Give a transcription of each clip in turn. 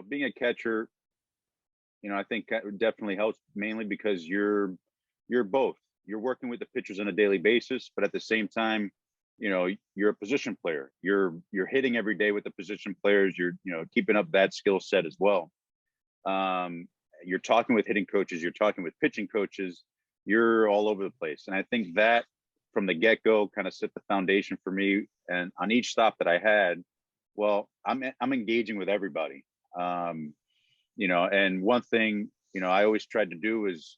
being a catcher, I think definitely helps mainly because you're both. You're working with the pitchers on a daily basis, but at the same time, you're a position player. You're hitting every day with the position players. You're keeping up that skill set as well. You're talking with hitting coaches. You're talking with pitching coaches. You're all over the place, and I think that from the get-go kind of set the foundation for me. And on each stop that I had, well, I'm engaging with everybody. And one thing, I always tried to do is,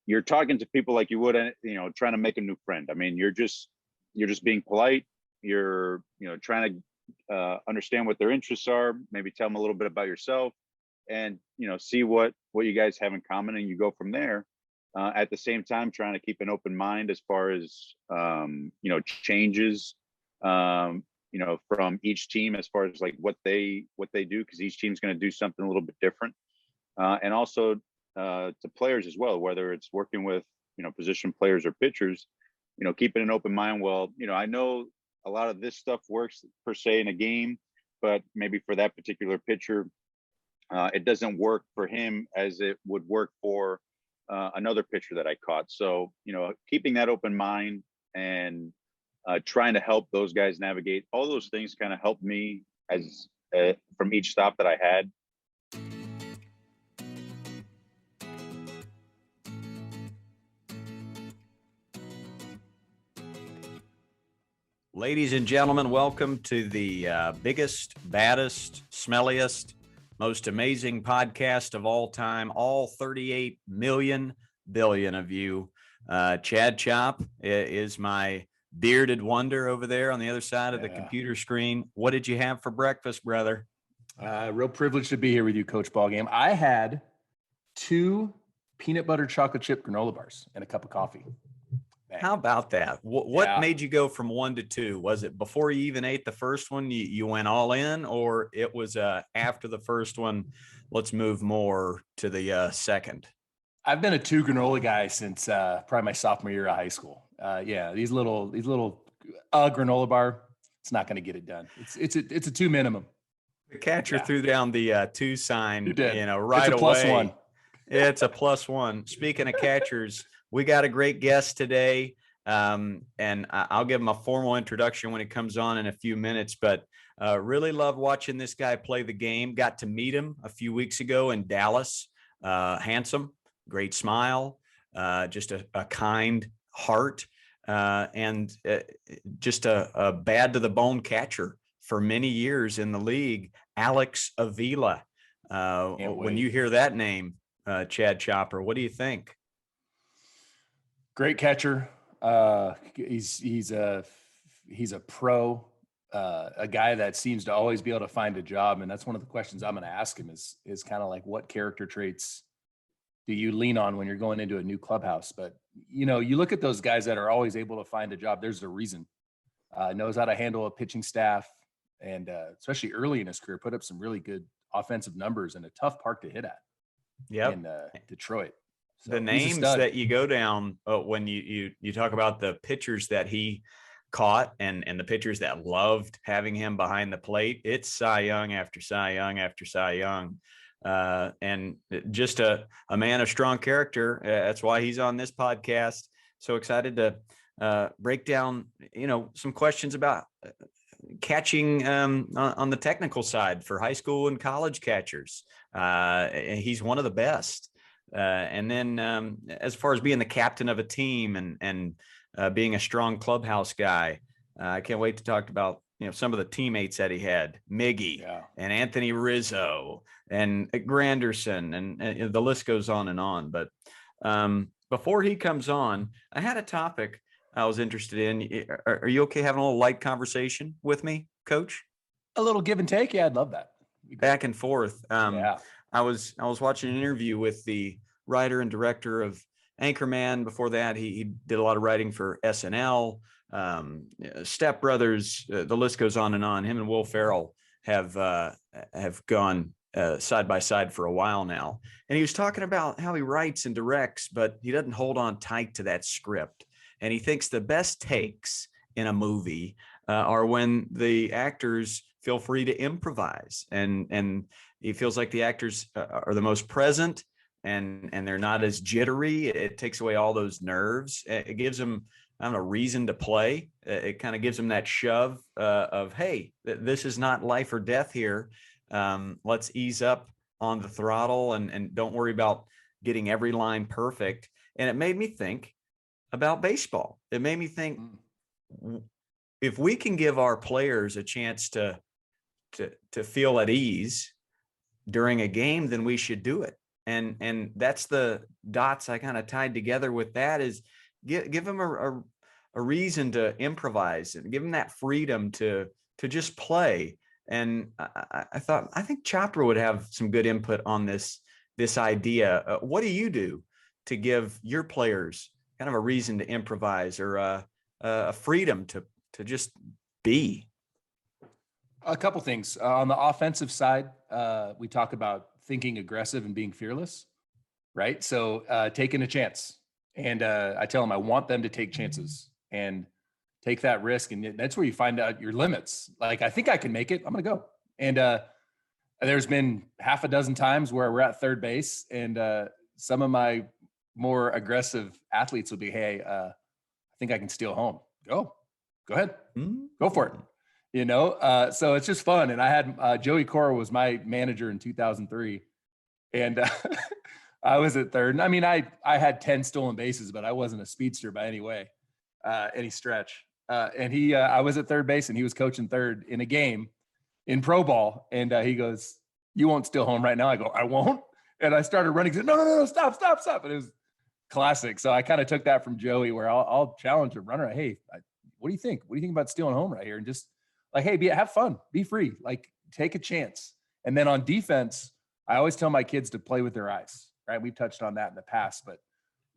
you're talking to people like you would, trying to make a new friend. I mean, you're just being polite. You're, trying to understand what their interests are, maybe tell them a little bit about yourself and, see what you guys have in common, and you go from there. At the same time, trying to keep an open mind as far as, changes, from each team as far as like what they do, because each team's going to do something a little bit different. And also to players as well, whether it's working with, position players or pitchers, keeping an open mind. Well, I know a lot of this stuff works per se in a game, but maybe for that particular pitcher, it doesn't work for him as it would work for another pitcher that I caught. So, keeping that open mind and trying to help those guys navigate, all those things kind of helped me as from each stop that I had. Ladies and gentlemen, welcome to the biggest, baddest, smelliest, most amazing podcast of all time, all 38 million billion of you. Chad Chop is my bearded wonder over there on the other side of the computer screen. What did you have for breakfast, brother? Real privilege to be here with you, Coach Ballgame. I had 2 peanut butter chocolate chip granola bars and a cup of coffee. Man. How about that? What made you go from 1 to 2? Was it before you even ate the first one, you went all in, or it was after the first one, let's move more to the second? I've been a 2 granola guy since probably my sophomore year of high school. These little granola bar, it's not going to get it done. It's a 2 minimum. The catcher threw down the 2 sign, right it's a away. +1. It's a +1. Speaking of catchers, we got a great guest today, and I'll give him a formal introduction when it comes on in a few minutes, but really love watching this guy play the game. Got to meet him a few weeks ago in Dallas. Handsome, great smile, just a kind heart, and just a bad to the bone catcher for many years in the league, Alex Avila. When you hear that name, Chad Chopper, what do you think? Great catcher. He's a pro, a guy that seems to always be able to find a job. And that's one of the questions I'm going to ask him is kind of like, what character traits do you lean on when you're going into a new clubhouse? But, you look at those guys that are always able to find a job. There's a reason. Knows how to handle a pitching staff, and especially early in his career, put up some really good offensive numbers in a tough park to hit at. In Detroit. So the names that you go down when you talk about the pitchers that he caught and the pitchers that loved having him behind the plate, it's Cy Young after Cy Young after Cy Young. And just a man of strong character. That's why he's on this podcast. So excited to break down, some questions about catching on the technical side for high school and college catchers. He's one of the best. And then as far as being the captain of a team and being a strong clubhouse guy, I can't wait to talk about, some of the teammates that he had, Miggy and Anthony Rizzo and Granderson, and the list goes on and on. But before he comes on, I had a topic I was interested in. Are you okay having a little light conversation with me, Coach? A little give and take. Yeah, I'd love that. Back and forth. I was watching an interview with the writer and director of Anchorman. Before that, he did a lot of writing for SNL, Step Brothers. The list goes on and on. Him and Will Ferrell have gone side by side for a while now. And he was talking about how he writes and directs, but he doesn't hold on tight to that script. And he thinks the best takes in a movie are when the actors feel free to improvise. And he feels like the actors are the most present, and they're not as jittery. It takes away all those nerves. It gives them, I don't know, reason to play. It kind of gives them that shove of, hey, this is not life or death here. Let's ease up on the throttle and don't worry about getting every line perfect. And it made me think about baseball. It made me think, if we can give our players a chance to feel at ease during a game, then we should do it. And that's the dots I kind of tied together with that, is give them a reason to improvise and give them that freedom to just play. And I think Chopper would have some good input on this idea. What do you do to give your players kind of a reason to improvise, or a freedom to just be? A couple things. On the offensive side, we talk about thinking aggressive and being fearless, right? So taking a chance. And I tell them I want them to take chances and take that risk. And that's where you find out your limits. Like, I think I can make it. I'm going to go. And there's been half a dozen times where we're at third base, and some of my more aggressive athletes will be, hey, I think I can steal home. Go ahead. Go for it. You know, so it's just fun. And I had Joey Cora was my manager in 2003, and I was at third. And I mean, I had 10 stolen bases, but I wasn't a speedster by any stretch. And I was at third base, and he was coaching third in a game in pro ball. And he goes, "You won't steal home right now." I go, "I won't." And I started running. He said, No, stop. And it was classic. So I kind of took that from Joey, where I'll challenge a runner. Hey, what do you think? What do you think about stealing home right here? And just like, hey, have fun, be free, like take a chance. And then on defense, I always tell my kids to play with their eyes, right? We've touched on that in the past, but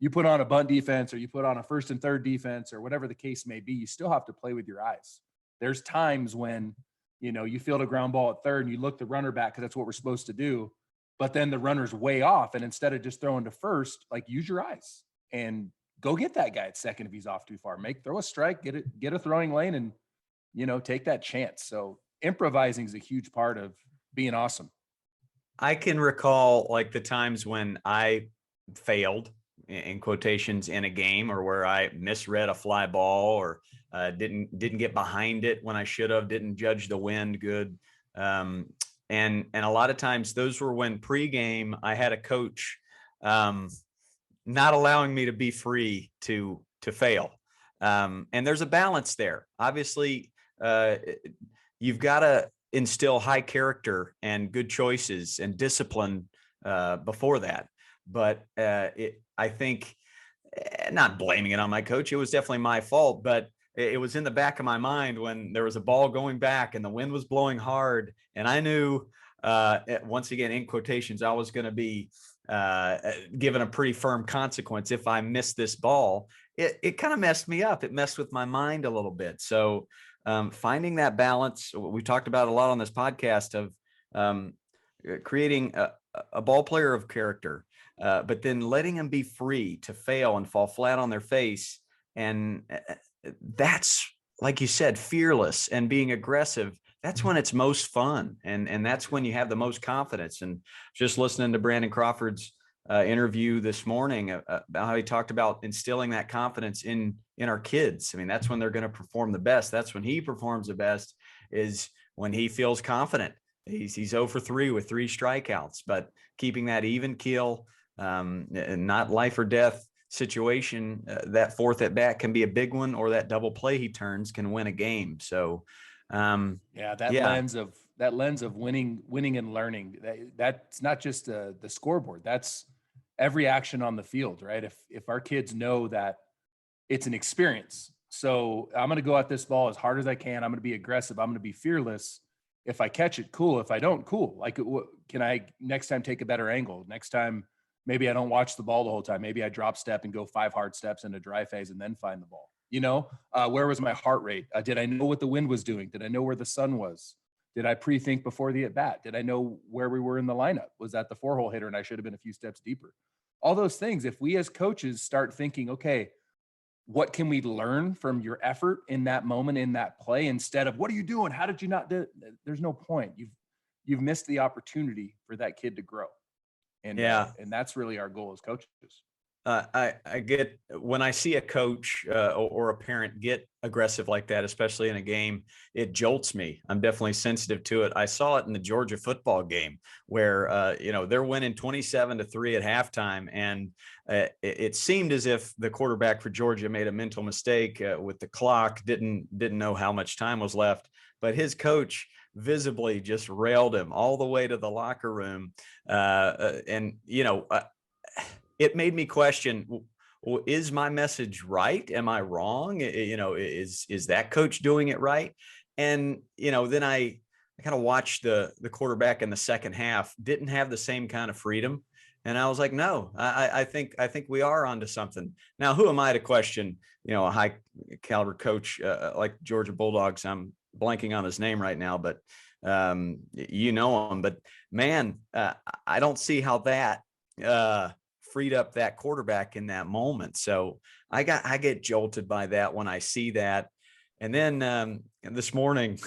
you put on a bunt defense, or you put on a first and third defense, or whatever the case may be, you still have to play with your eyes. There's times when, you know, you field a ground ball at third and you look the runner back because that's what we're supposed to do. But then the runner's way off. And instead of just throwing to first, like, use your eyes and go get that guy at second if he's off too far. Throw a strike, get a throwing lane, and, you know, take that chance. So improvising is a huge part of being awesome. I can recall like the times when I failed, in quotations, in a game, or where I misread a fly ball, or didn't get behind it when I should have, didn't judge the wind good. And a lot of times those were when pregame I had a coach not allowing me to be free to fail. And there's a balance there. Obviously, you've got to instill high character and good choices and discipline before that. But I think, not blaming it on my coach, it was definitely my fault, but it was in the back of my mind when there was a ball going back and the wind was blowing hard, and I knew, once again, in quotations, I was going to be given a pretty firm consequence if I missed this ball. It kind of messed me up. It messed with my mind a little bit. So finding that balance, we talked about a lot on this podcast, of creating a ball player of character, but then letting them be free to fail and fall flat on their face. And that's, like you said, fearless and being aggressive. That's when it's most fun. And that's when you have the most confidence. And just listening to Brandon Crawford's interview this morning about how he talked about instilling that confidence in our kids. I mean, that's when they're going to perform the best. That's when he performs the best, is when he feels confident. He's 0 for 3 with 3 strikeouts, but keeping that even keel, not life or death situation. That fourth at bat can be a big one, or that double play he turns can win a game. So lens of winning and learning, that's not just the scoreboard. That's every action on the field, right? If our kids know that it's an experience. So I'm going to go at this ball as hard as I can. I'm going to be aggressive. I'm going to be fearless. If I catch it, cool. If I don't, cool. Like, can I next time take a better angle? Next time, maybe I don't watch the ball the whole time. Maybe I drop step and go 5 hard steps into dry phase and then find the ball. You know, where was my heart rate? Did I know what the wind was doing? Did I know where the sun was? Did I pre-think before the at bat? Did I know where we were in the lineup? Was that the 4-hole hitter and I should have been a few steps deeper? All those things. If we as coaches start thinking, okay, what can we learn from your effort in that moment, in that play, instead of what are you doing? How did you not do it? There's no point. You've missed the opportunity for that kid to grow. And and that's really our goal as coaches. I get when I see a coach or a parent get aggressive like that, especially in a game, it jolts me. I'm definitely sensitive to it. I saw it in the Georgia football game where, they're winning 27-3 at halftime. And it seemed as if the quarterback for Georgia made a mental mistake with the clock, didn't know how much time was left, but his coach visibly just railed him all the way to the locker room. It made me question, well, is my message right? Am I wrong? Is that coach doing it right? And, then I kind of watched the quarterback in the second half, didn't have the same kind of freedom. And I was like, no, I think we are onto something. Now, who am I to question, a high caliber coach like Georgia Bulldogs? I'm blanking on his name right now, but him. But man, I don't see how that freed up that quarterback in that moment. So I get jolted by that when I see that. And then this morning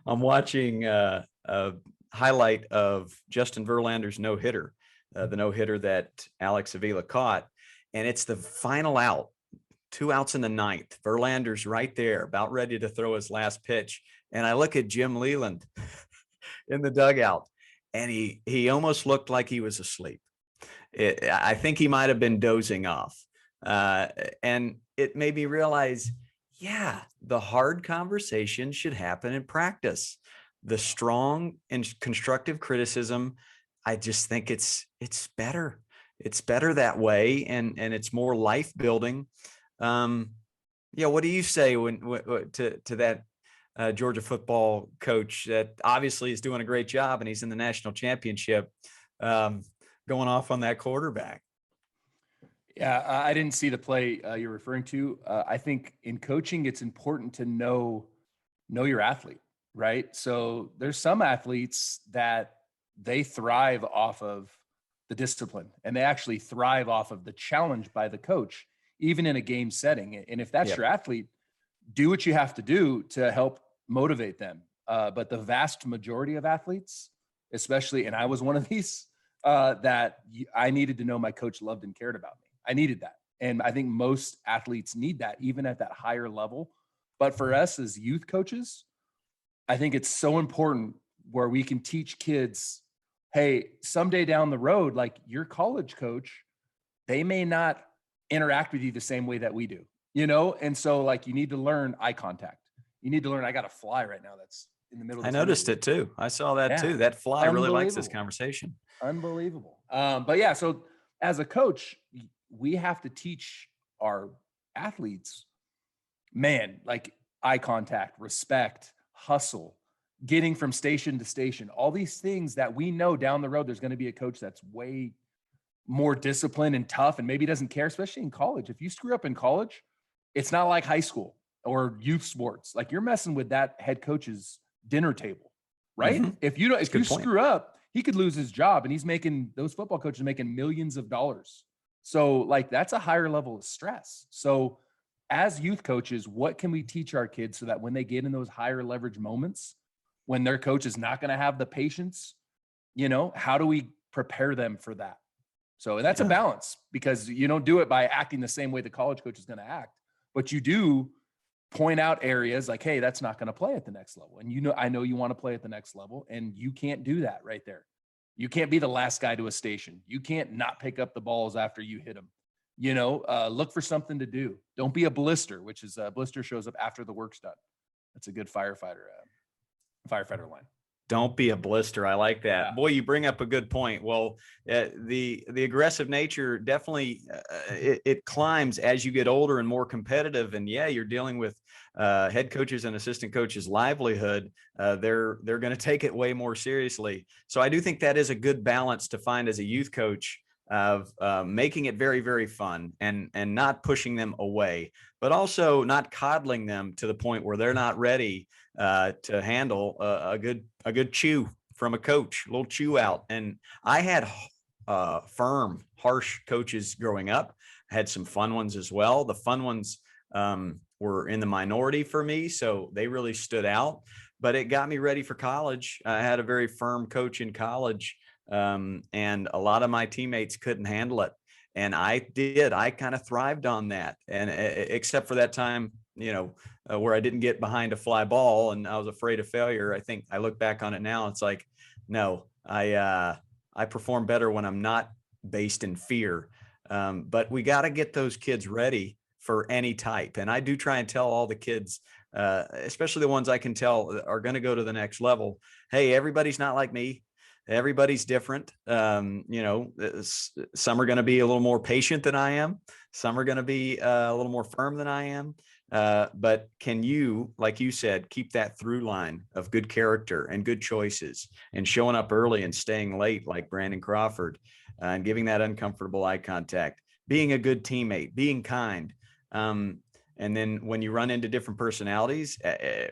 I'm watching a highlight of Justin Verlander's no-hitter, the no-hitter that Alex Avila caught. And it's the final out, 2 outs in the ninth. Verlander's right there, about ready to throw his last pitch. And I look at Jim Leland in the dugout, and he almost looked like he was asleep. I think he might have been dozing off. And it made me realize, the hard conversation should happen in practice. The strong and constructive criticism, I just think it's better. It's better that way, and it's more life building. What do you say to that Georgia football coach that obviously is doing a great job and he's in the national championship? Going off on that quarterback. Yeah, I didn't see the play you're referring to. I think in coaching, it's important to know your athlete, right? So there's some athletes that they thrive off of the discipline, and they actually thrive off of the challenge by the coach, even in a game setting. And if that's your athlete, do what you have to do to help motivate them. But the vast majority of athletes, especially, and I was one of these, that I needed to know my coach loved and cared about me. I needed that. And I think most athletes need that, even at that higher level. But for us as youth coaches, I think it's so important where we can teach kids, hey, someday down the road, like your college coach, they may not interact with you the same way that we do, And so like, you need to learn eye contact. You need to learn, I got a fly right now that's in the middle of the I noticed it too. I saw that too. That fly really likes this conversation. Unbelievable. But so as a coach, we have to teach our athletes, man, like eye contact, respect, hustle, getting from station to station, all these things that we know down the road, there's going to be a coach that's way more disciplined and tough and maybe doesn't care, especially in college. If you screw up in college, it's not like high school or youth sports. Like you're messing with that head coach's dinner table, right? Mm-hmm. If you screw up, he could lose his job, and those football coaches making millions of dollars. So like, that's a higher level of stress. So as youth coaches, what can we teach our kids so that when they get in those higher leverage moments, when their coach is not going to have the patience, how do we prepare them for that? So that's a balance, because you don't do it by acting the same way the college coach is going to act, but you do point out areas like, hey, that's not going to play at the next level. And I know you want to play at the next level, and you can't do that right there. You can't be the last guy to a station. You can't not pick up the balls after you hit them. Look for something to do. Don't be a blister, which is a blister shows up after the work's done. That's a good firefighter line. Don't be a blister. I like that. Yeah. Boy, you bring up a good point. Well, the aggressive nature definitely it climbs as you get older and more competitive. And you're dealing with head coaches and assistant coaches' livelihood. They're going to take it way more seriously. So I do think that is a good balance to find as a youth coach of making it very, very fun and not pushing them away, but also not coddling them to the point where they're not ready to handle a good chew from a coach, a little chew out. And I had firm, harsh coaches growing up. I had some fun ones as well. The fun ones were in the minority for me. So they really stood out, but it got me ready for college. I had a very firm coach in college, and a lot of my teammates couldn't handle it. And I kind of thrived on that. And except for that time, where I didn't get behind a fly ball and I was afraid of failure. I think I look back on it now, it's like, no, I perform better when I'm not based in fear. But we got to get those kids ready for any type. And I do try and tell all the kids, especially the ones I can tell are going to go to the next level. Hey, everybody's not like me. Everybody's different. Some are going to be a little more patient than I am. Some are going to be a little more firm than I am. But can you, like you said, keep that through line of good character and good choices and showing up early and staying late like Brandon Crawford, and giving that uncomfortable eye contact, being a good teammate, being kind. And then when you run into different personalities,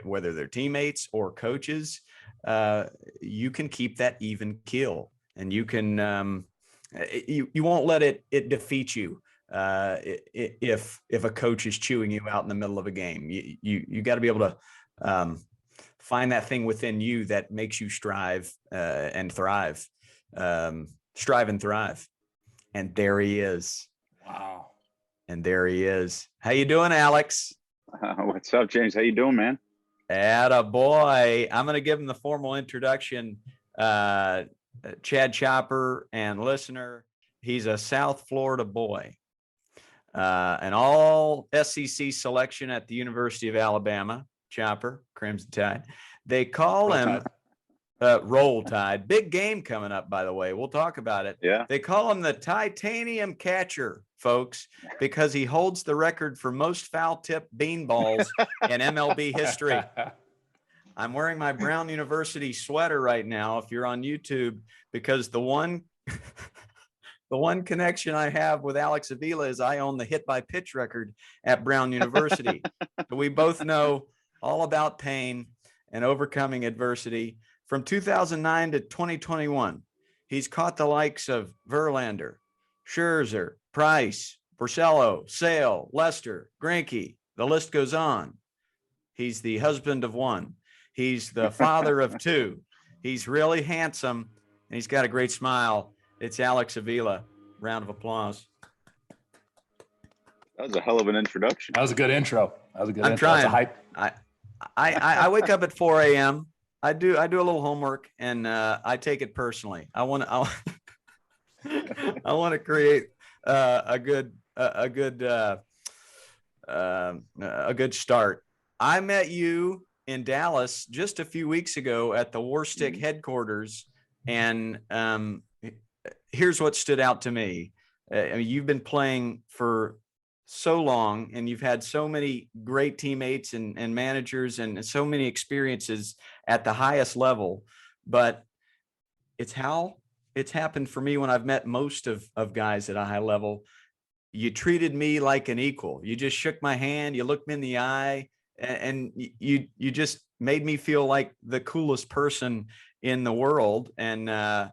whether they're teammates or coaches, you can keep that even keel, and you can, you won't let it defeat you. If a coach is chewing you out in the middle of a game, you got to be able to find that thing within you that makes you strive and thrive. Strive and thrive. And there he is. Wow. And there he is. How you doing, Alex? What's up, James? How you doing, man? Atta boy. I'm going to give him the formal introduction. Chad Chopper and listener. He's a South Florida boy. An all SEC selection at the University of Alabama. Chopper, Crimson Tide. They call him Roll Tide. Big game coming up, by the way. We'll talk about it. Yeah. They call him the titanium catcher, folks, because he holds the record for most foul-tipped beanballs in MLB history. I'm wearing my Brown University sweater right now, if you're on YouTube, because the one connection I have with Alex Avila is I own the hit by pitch record at Brown University. So we both know all about pain and overcoming adversity. From 2009 to 2021, he's caught the likes of Verlander, Scherzer, Price, Porcello, Sale, Lester, Greinke. The list goes on. He's the husband of one. He's the father of two. He's really handsome, and he's got a great smile. It's Alex Avila. Round of applause. That was a hell of an introduction. That was a good intro. I'm trying. I wake up at 4 a.m. I do a little homework, and I take it personally. I want to create a good start. I met you in Dallas just a few weeks ago at the Warstick headquarters, and here's what stood out to me. I mean, you've been playing for so long, and you've had so many great teammates and managers and so many experiences at the highest level, but it's how it's happened for me when I've met most of guys at a high level. You treated me like an equal. You just shook my hand, you looked me in the eye, and you just made me feel like the coolest person in the world. And I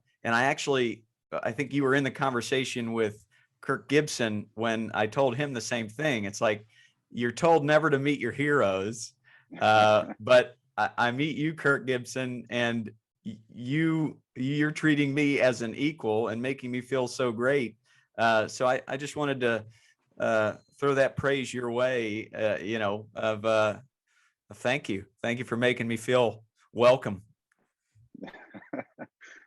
think you were in the conversation with Kirk Gibson when I told him the same thing. It's like, you're told never to meet your heroes, but I meet you, Kirk Gibson, and you're treating me as an equal and making me feel so great. So I just wanted to throw that praise your way, thank you. Thank you for making me feel welcome.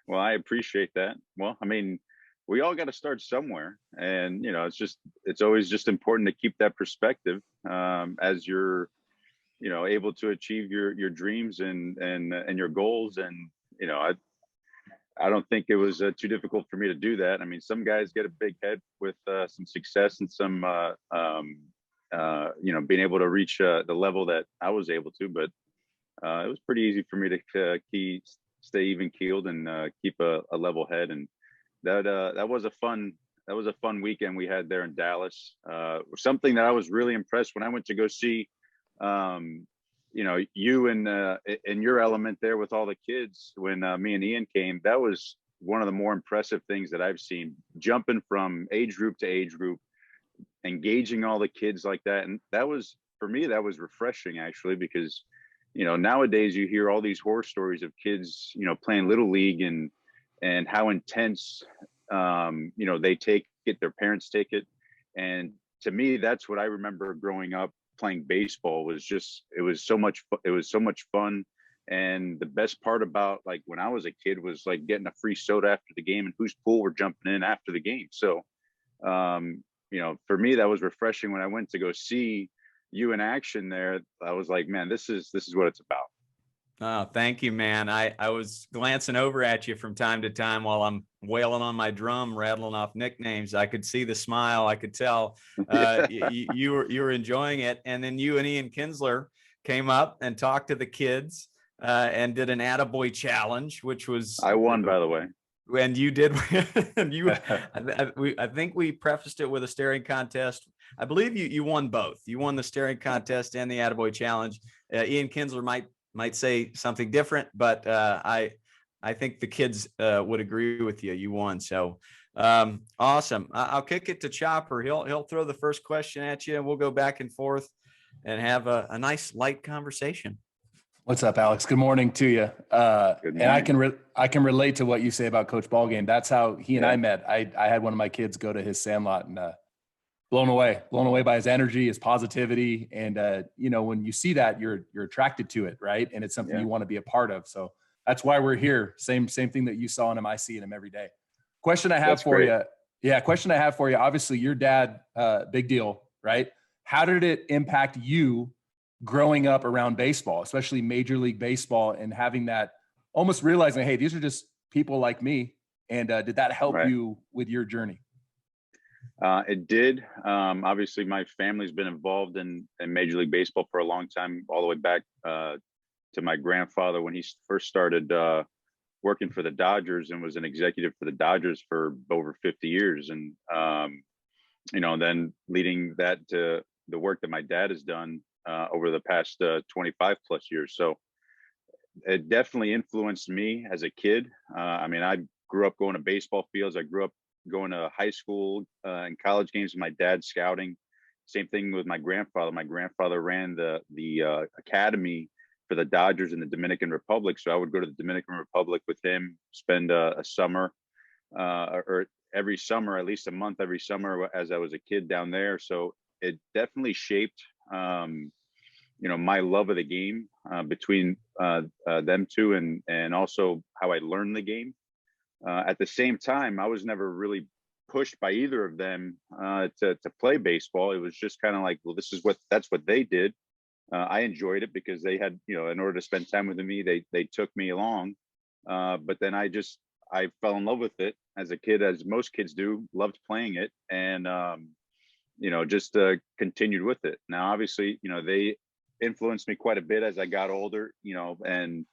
Well, I appreciate that. Well, I mean, we all got to start somewhere, and it's always just important to keep that perspective as you're able to achieve your dreams and your goals. And I don't think it was too difficult for me to do that. I mean, some guys get a big head with some success and some being able to reach the level that I was able to, but it was pretty easy for me to stay even keeled and keep a level head. And that was a fun weekend we had there in Dallas. Something that I was really impressed when I went to go see, you and your element there with all the kids when me and Ian came. That was one of the more impressive things that I've seen, jumping from age group to age group engaging all the kids like that. And that was, for me, that was refreshing actually, because, nowadays you hear all these horror stories of kids, playing little league and how intense, they their parents take it. And to me, that's what I remember growing up playing baseball it was so much fun. And the best part about like when I was a kid was like getting a free soda after the game and whose pool we're jumping in after the game. So, for me, that was refreshing when I went to go see you in action there. I was like, man, this is what it's about. Oh, thank you, man. I was glancing over at you from time to time while I'm wailing on my drum, rattling off nicknames. I could see the smile. I could tell you were enjoying it. And then you and Ian Kinsler came up and talked to the kids and did an attaboy challenge, which was I won, by the way. And you did. I think we prefaced it with a staring contest. I believe you won both. You won the staring contest and the attaboy challenge. Ian Kinsler might say something different, but I think the kids would agree with you. You won. So awesome. I'll kick it to Chopper. He'll throw the first question at you and we'll go back and forth and have a nice light conversation. What's up, Alex? Good morning to you. And I can relate to what you say about Coach Ballgame. That's how he and I met. I had one of my kids go to his sandlot and blown away by his energy, his positivity. And, when you see that, you're attracted to it, right? And it's something you want to be a part of. So that's why we're here. Same thing that you saw in him. I see in him every day. Question I have for you. Yeah. Question I have for you. Obviously your dad, big deal, right? How did it impact you growing up around baseball, especially Major League Baseball, and having that, almost realizing, hey, these are just people like me? And did that help you with your journey? It did. Obviously, my family's been involved in Major League Baseball for a long time, all the way back to my grandfather when he first started working for the Dodgers and was an executive for the Dodgers for over 50 years. And, then leading that to the work that my dad has done over the past 25 plus years. So it definitely influenced me as a kid. I grew up going to baseball fields. I grew up going to high school and college games with my dad scouting. Same thing with my grandfather. My grandfather ran the academy for the Dodgers in the Dominican Republic. So I would go to the Dominican Republic with him, spend a summer or every summer, at least a month every summer as I was a kid down there. So it definitely shaped my love of the game between them two, and also how I learned the game. At the same time, I was never really pushed by either of them to play baseball. It was just kind of like, well, that's what they did. I enjoyed it because they had, in order to spend time with me, they took me along. But then I fell in love with it as a kid, as most kids do, loved playing it, and just continued with it. Now, obviously, they influenced me quite a bit as I got older, and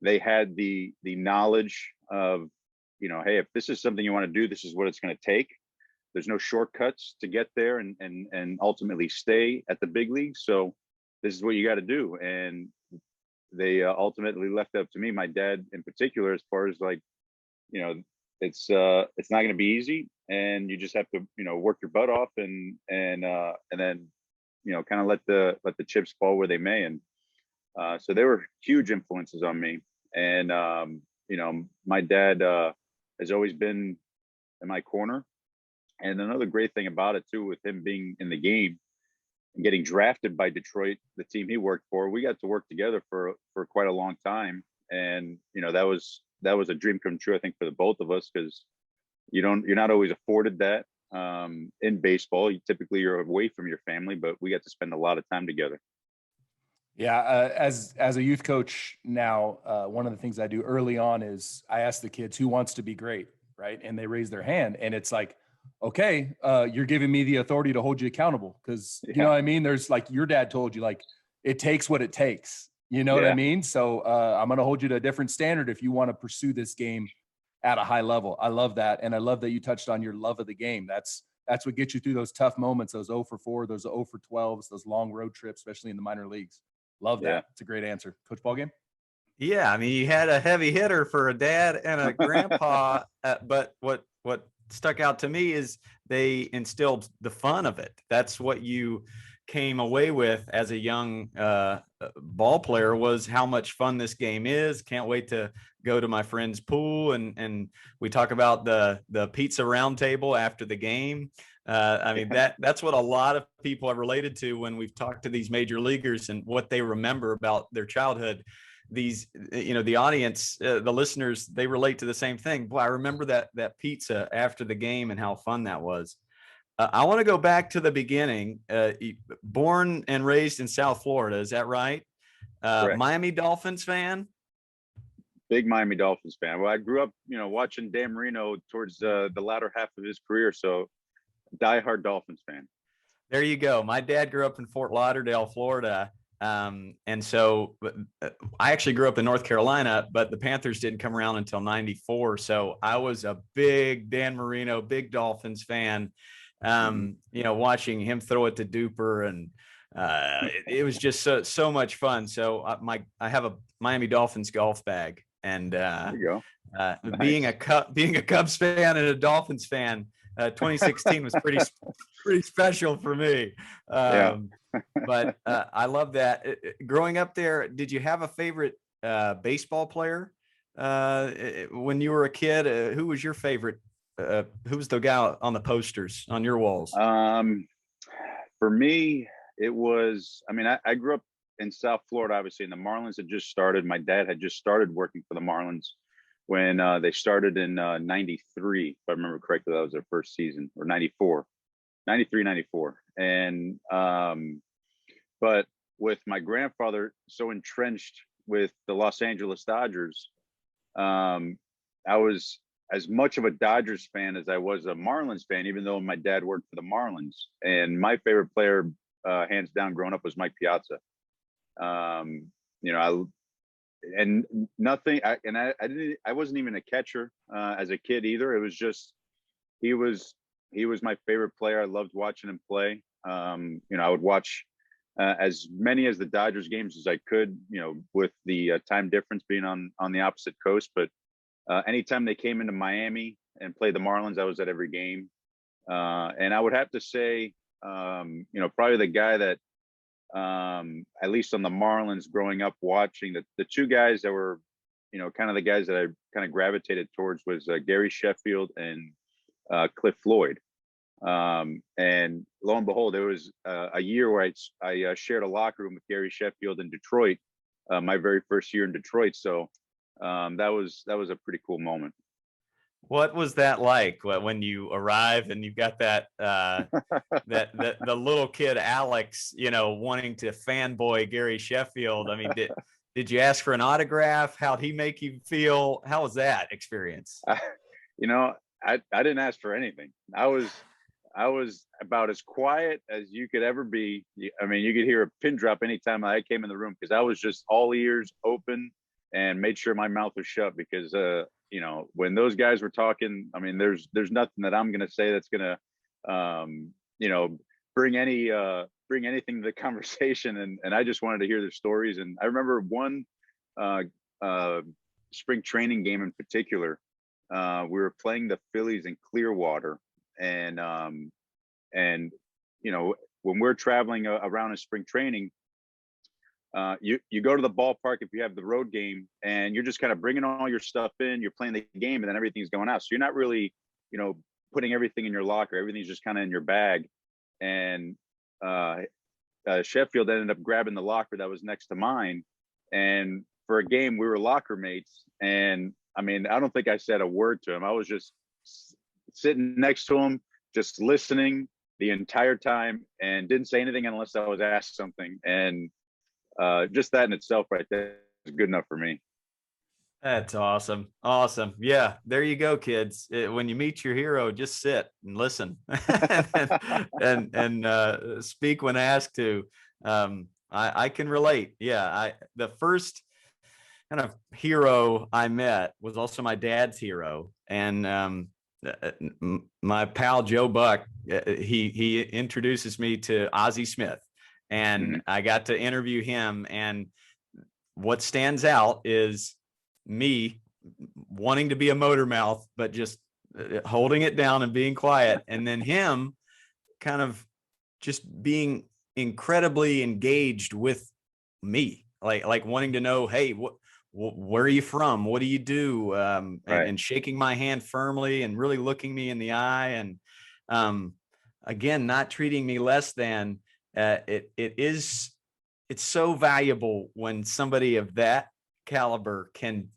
they had the knowledge of, hey, if this is something you want to do, this is what it's going to take. There's no shortcuts to get there and ultimately stay at the big leagues. So this is what you got to do. And they ultimately left up to me, my dad in particular, as far as like, it's not going to be easy, and you just have to, work your butt off and then, kind of let the chips fall where they may. And so they were huge influences on me. And, my dad has always been in my corner. And another great thing about it too, with him being in the game and getting drafted by Detroit, the team he worked for, we got to work together for quite a long time. And, that was a dream come true, I think, for the both of us, because you're not always afforded that in baseball. You're away from your family, but we got to spend a lot of time together. Yeah. As a youth coach now, one of the things I do early on is I ask the kids who wants to be great, right? And they raise their hand, and it's like, okay, you're giving me the authority to hold you accountable. Cause you know what I mean? There's like, your dad told you, like, it takes what it takes, you know what I mean? So I'm going to hold you to a different standard if you want to pursue this game at a high level. I love that. And I love that you touched on your love of the game. That's what gets you through those tough moments, those 0 for 4, those 0 for 12s, those long road trips, especially in the minor leagues. Love that. Yeah. It's a great answer. Coach Ballgame? Yeah. I mean, you had a heavy hitter for a dad and a grandpa, but what stuck out to me is they instilled the fun of it. That's what you came away with as a young ball player, was how much fun this game is. Can't wait to go to my friend's pool, and we talk about the pizza round table after the game. I mean, that's what a lot of people have related to when we've talked to these major leaguers and what they remember about their childhood. These, the audience, the listeners, they relate to the same thing. Boy, I remember that pizza after the game and how fun that was. I want to go back to the beginning. Born and raised in South Florida, is that right? Miami Dolphins fan? Big Miami Dolphins fan. Well, I grew up, watching Dan Marino towards the latter half of his career. So diehard Dolphins fan. There you go. My dad grew up in Fort Lauderdale, Florida. And so I actually grew up in North Carolina, but the Panthers didn't come around until 94. So I was a big Dan Marino, big Dolphins fan, watching him throw it to Duper, and it was just so much fun. So I have a Miami Dolphins golf bag, and there you go. Nice. being a Cubs fan and a Dolphins fan, 2016 was pretty special for me. But I love that. Growing up there, did you have a favorite baseball player when you were a kid? Who was your favorite? Who was the guy on the posters on your walls? For me, it was, I grew up in South Florida, obviously, and the Marlins had just started. My dad had just started working for the Marlins when they started in 93, if I remember correctly. That was their first season, or 94. 93, 94. And, but with my grandfather so entrenched with the Los Angeles Dodgers, I was as much of a Dodgers fan as I was a Marlins fan, even though my dad worked for the Marlins. And my favorite player, hands down, growing up, was Mike Piazza. I wasn't even a catcher as a kid either. It was just, he was my favorite player. I loved watching him play. I would watch as many as the Dodgers games as I could, with the time difference being on the opposite coast. But anytime they came into Miami and played the Marlins, I was at every game. And I would have to say, probably the guy that, at least on the Marlins growing up watching, the two guys that were, kind of the guys that I kind of gravitated towards was Gary Sheffield and Cliff Floyd. And lo and behold, there was a year where I shared a locker room with Gary Sheffield in Detroit, my very first year in Detroit. So that was a pretty cool moment. What was that like when you arrive and you've got that the little kid Alex, wanting to fanboy Gary Sheffield? I mean, did you ask for an autograph? How'd he make you feel? How was that experience? I didn't ask for anything. I was about as quiet as you could ever be. I mean, you could hear a pin drop anytime I came in the room, because I was just all ears open and made sure my mouth was shut, because when those guys were talking, I mean, there's nothing that I'm going to say that's going to bring anything to the conversation, and I just wanted to hear their stories. And I remember one spring training game in particular. We were playing the Phillies in Clearwater, and when we're traveling around in spring training, you go to the ballpark if you have the road game, and you're just kind of bringing all your stuff in. You're playing the game, and then everything's going out. So you're not really, putting everything in your locker. Everything's just kind of in your bag. And Sheffield ended up grabbing the locker that was next to mine. And for a game, we were locker mates. And I mean, I don't think I said a word to him. I was just sitting next to him, just listening the entire time, and didn't say anything unless I was asked something. And just that in itself right there is good enough for me. That's awesome. Awesome. Yeah, there you go, kids. When you meet your hero, just sit and listen and speak when asked to. I can relate. Yeah, the first kind of hero I met was also my dad's hero, and my pal Joe Buck. He introduces me to Ozzie Smith, and I got to interview him. And what stands out is me wanting to be a motor mouth, but just holding it down and being quiet, and then him kind of just being incredibly engaged with me, like wanting to know, hey, where are you from? What do you do? And shaking my hand firmly and really looking me in the eye. And again, not treating me less than. It's so valuable when somebody of that caliber can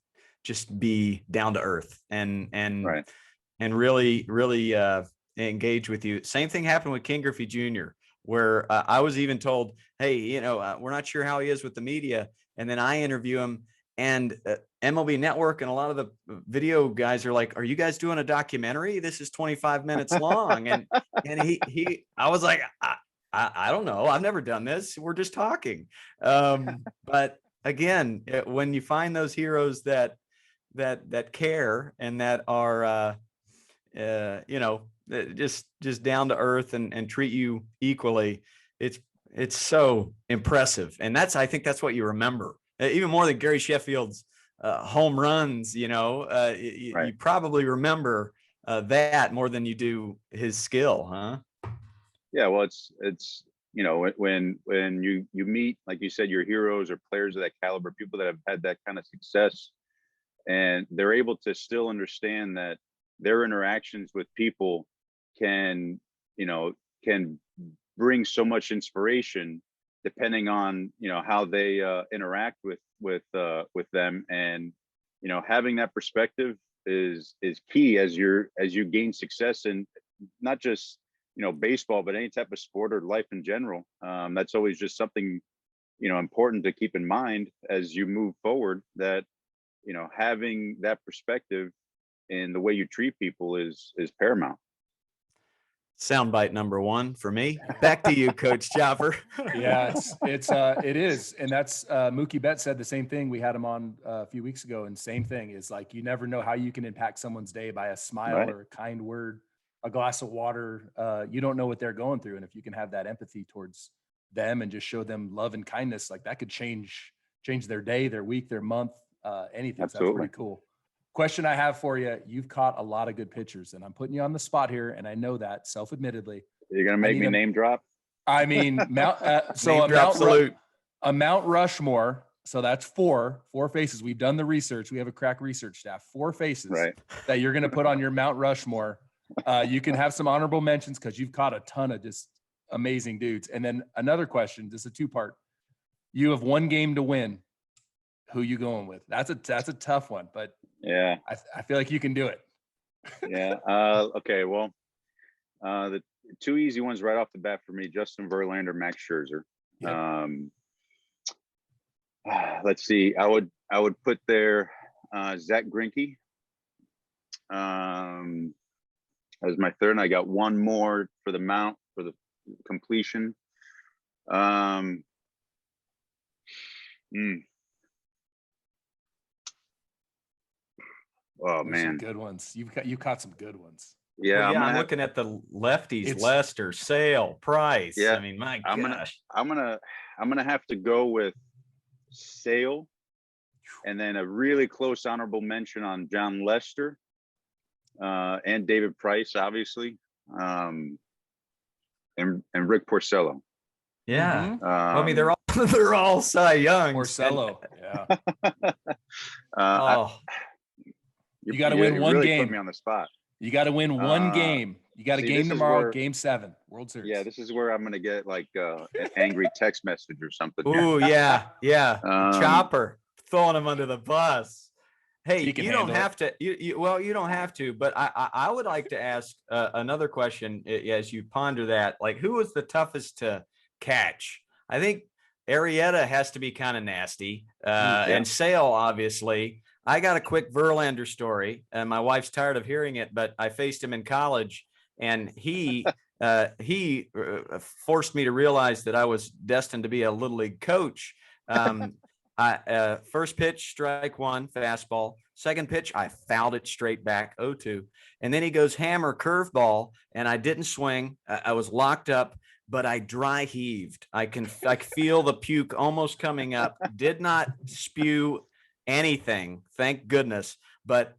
just be down to earth and really engage with you. Same thing happened with Ken Griffey Jr., where I was even told, hey, we're not sure how he is with the media. And then I interview him, and MLB Network and a lot of the video guys are like, are you guys doing a documentary? This is 25 minutes long. And I was like, I don't know. I've never done this. We're just talking. But again, when you find those heroes that care and that are, just down to earth and treat you equally, it's so impressive. And I think that's what you remember, even more than Gary Sheffield's home runs. You probably remember that more than you do his skill, huh? Yeah, well, it's when you meet, like you said, your heroes or players of that caliber, people that have had that kind of success, and they're able to still understand that their interactions with people can bring so much inspiration, depending on how they interact with them. And having that perspective is key as you gain success in not just baseball, but any type of sport or life in general. That's always just something important to keep in mind as you move forward, that having that perspective in the way you treat people is paramount. Soundbite number one for me. Back to you, Coach Chopper. Yeah, it is. And that's Mookie Betts said the same thing. We had him on a few weeks ago, and same thing is like, you never know how you can impact someone's day by a smile or a kind word, a glass of water. You don't know what they're going through. And if you can have that empathy towards them and just show them love and kindness, like that could change their day, their week, their month, anything. So that's pretty cool. Question I have for you: you've caught a lot of good pitchers, and I'm putting you on the spot here, and I know that self-admittedly. You're gonna make me name drop? I mean, a Mount Rushmore. So that's four faces. We've done the research. We have a crack research staff. 4 faces that you're gonna put on your Mount Rushmore. You can have some honorable mentions because you've caught a ton of just amazing dudes. And then another question, just a 2-part. You have 1 game to win. Who you going with? That's a tough one, but yeah, I feel like you can do it. Yeah. Okay. Well, the 2 easy ones right off the bat for me: Justin Verlander, Max Scherzer. Yep. Let's see. I would put there Zack Greinke as my third, and I got one more for the Mount for the completion. Oh man, good ones. You caught some good ones. Yeah, I'm looking at the lefties: Lester, Sale, Price. Yeah, I mean, my gosh. I'm gonna have to go with Sale, and then a really close honorable mention on John Lester, and David Price, obviously, and Rick Porcello. Yeah, I mean, they're all Cy Young. Porcello, yeah. You got to win one really game. Put me on the spot. You got to win one game. You got a game tomorrow, Game 7, World Series. Yeah, this is where I'm going to get like an angry text message or something. Ooh, yeah. Chopper throwing him under the bus. Hey, you don't have to. You don't have to. But I would like to ask another question as you ponder that. Like, who was the toughest to catch? I think Arrieta has to be kind of nasty, and Sale, obviously. I got a quick Verlander story, and my wife's tired of hearing it, but I faced him in college, and he forced me to realize that I was destined to be a little league coach. First pitch, strike 1, fastball. Second pitch, I fouled it straight back, 0-2. And then he goes hammer curveball, and I didn't swing. I was locked up, but I dry heaved. I can feel the puke almost coming up. Did not spew anything, thank goodness, but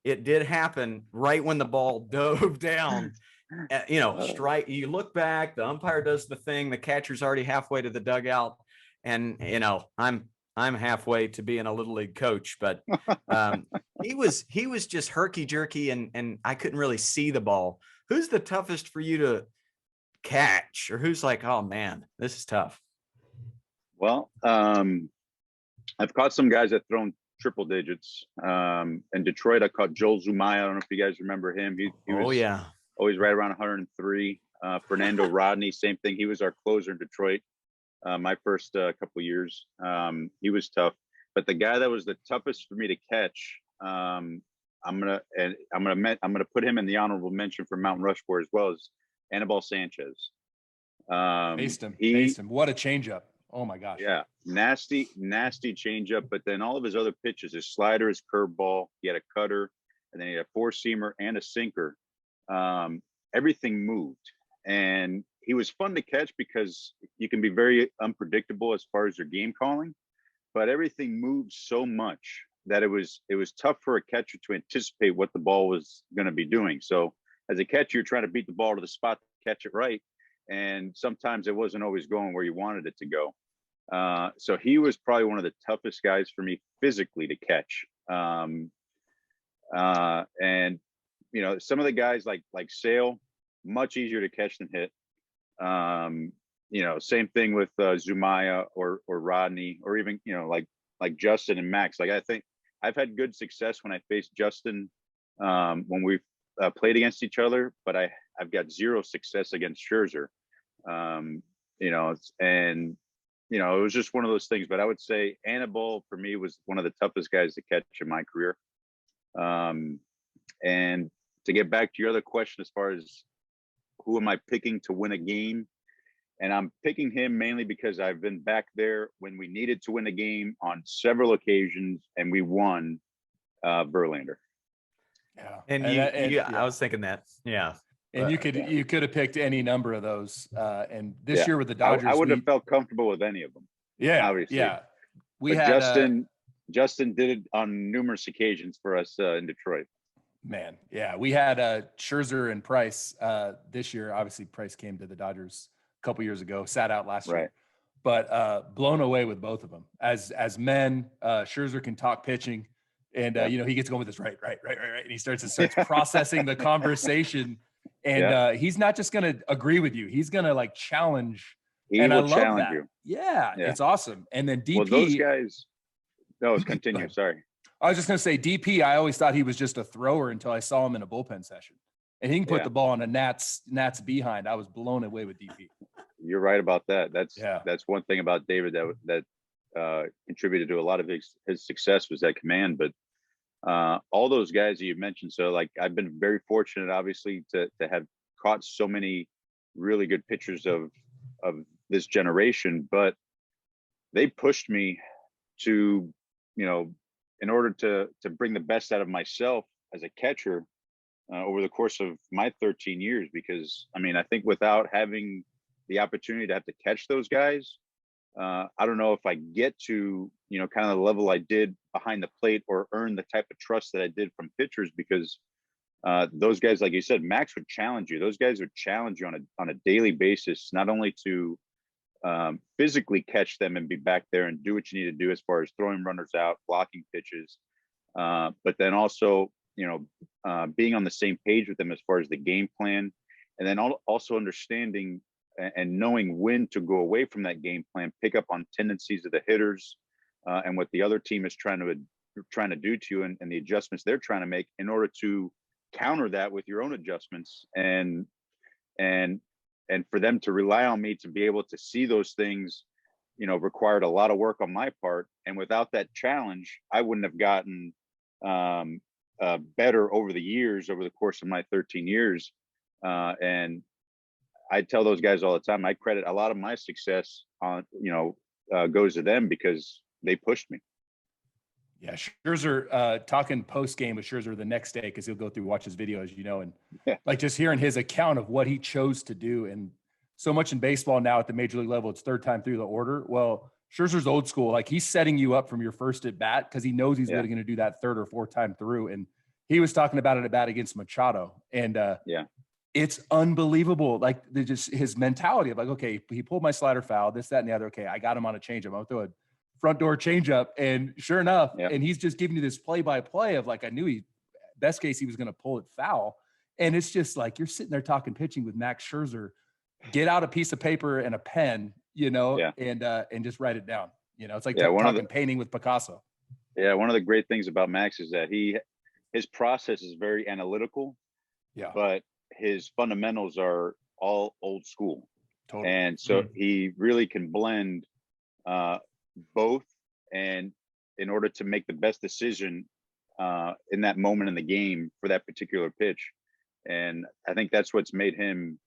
it did happen right when the ball dove down. Strike. You look back, the umpire does the thing, the catcher's already halfway to the dugout, and I'm halfway to being a little league coach, but he was just herky jerky, and I couldn't really see the ball. Who's the toughest for you to catch, or who's like, oh man, this is tough? Well, I've caught some guys that thrown triple digits. In Detroit, I caught Joel Zumaya. I don't know if you guys remember him. He was always right around 103. Fernando Rodney, same thing. He was our closer in Detroit. My first couple years, he was tough. But the guy that was the toughest for me to catch, I'm gonna put him in the honorable mention for Mount Rushmore as well as Anibal Sanchez. Faced him. What a changeup! Oh my gosh. Yeah, nasty changeup. But then all of his other pitches, his slider, his curveball, he had a cutter, and then he had a four-seamer and a sinker. Everything moved, and he was fun to catch because you can be very unpredictable as far as your game calling, but everything moved so much that it was tough for a catcher to anticipate what the ball was going to be doing. So as a catcher, you're trying to beat the ball to the spot to catch it right, and sometimes it wasn't always going where you wanted it to go. So he was probably one of the toughest guys for me physically to catch. And some of the guys like Sale, much easier to catch than hit. Same thing with Zumaya or Rodney, or even like Justin and Max. Like, I think I've had good success when I faced Justin when we've played against each other, but I've got zero success against Scherzer. It was just one of those things. But I would say Anibal for me was one of the toughest guys to catch in my career. And to get back to your other question, as far as who am I picking to win a game, and I'm picking him mainly because I've been back there when we needed to win a game on several occasions, and we won. Verlander. Yeah, and I was thinking that. Yeah, and you could have picked any number of those. And this year with the Dodgers, I would have felt comfortable with any of them. Yeah, obviously. Yeah, Justin did it on numerous occasions for us in Detroit. Man, yeah, we had Scherzer and Price this year. Obviously, Price came to the Dodgers a couple years ago, sat out last year, but blown away with both of them. As men, Scherzer can talk pitching, and he gets going with this right, and he starts processing the conversation, and he's not just going to agree with you; he's going to like challenge. He will challenge you. Yeah, it's awesome. And then DP, well, those guys. No, continue. Sorry. I was just going to say DP. I always thought he was just a thrower until I saw him in a bullpen session, and he can put the ball on a Nats behind. I was blown away with DP. You're right about that. That's one thing about David that contributed to a lot of his success was that command. But all those guys that you mentioned, so like I've been very fortunate, obviously, to have caught so many really good pitchers of this generation, but they pushed me to, in order to bring the best out of myself as a catcher over the course of my 13 years, because I think without having the opportunity to have to catch those guys, I don't know if I get to, kind of the level I did behind the plate or earn the type of trust that I did from pitchers, because those guys, like you said, Max would challenge you. Those guys would challenge you on a daily basis, not only to physically catch them and be back there and do what you need to do as far as throwing runners out, blocking pitches, but then also, being on the same page with them as far as the game plan, and then also understanding and knowing when to go away from that game plan, pick up on tendencies of the hitters and what the other team is trying to do to you, and the adjustments they're trying to make in order to counter that with your own adjustments, and for them to rely on me to be able to see those things, required a lot of work on my part. And without that challenge, I wouldn't have gotten better over the course of my 13 years. And I tell those guys all the time, I credit a lot of my success on, goes to them because they pushed me. Yeah, Scherzer, talking post game with Scherzer the next day, because he'll go through, watch his video, as you know, and like just hearing his account of what he chose to do. And so much in baseball now at the major league level, it's third time through the order. Well, Scherzer's old school, like he's setting you up from your first at bat because he knows he's really going to do that third or fourth time through. And he was talking about it at bat against Machado, and it's unbelievable. Like just his mentality of like, okay, he pulled my slider foul, this, that, and the other. Okay, I got him on a changeup. I'm gonna throw a front door changeup, and sure enough, and he's just giving you this play-by-play of like, I knew best case he was gonna pull it foul, and it's just like you're sitting there talking pitching with Max Scherzer. Get out a piece of paper and a pen, and just write it down. It's like talking painting with Picasso. Yeah, one of the great things about Max is that his process is very analytical. Yeah, but his fundamentals are all old school. Totally. And so he really can blend both, and in order to make the best decision in that moment in the game for that particular pitch. And I think that's what's made him,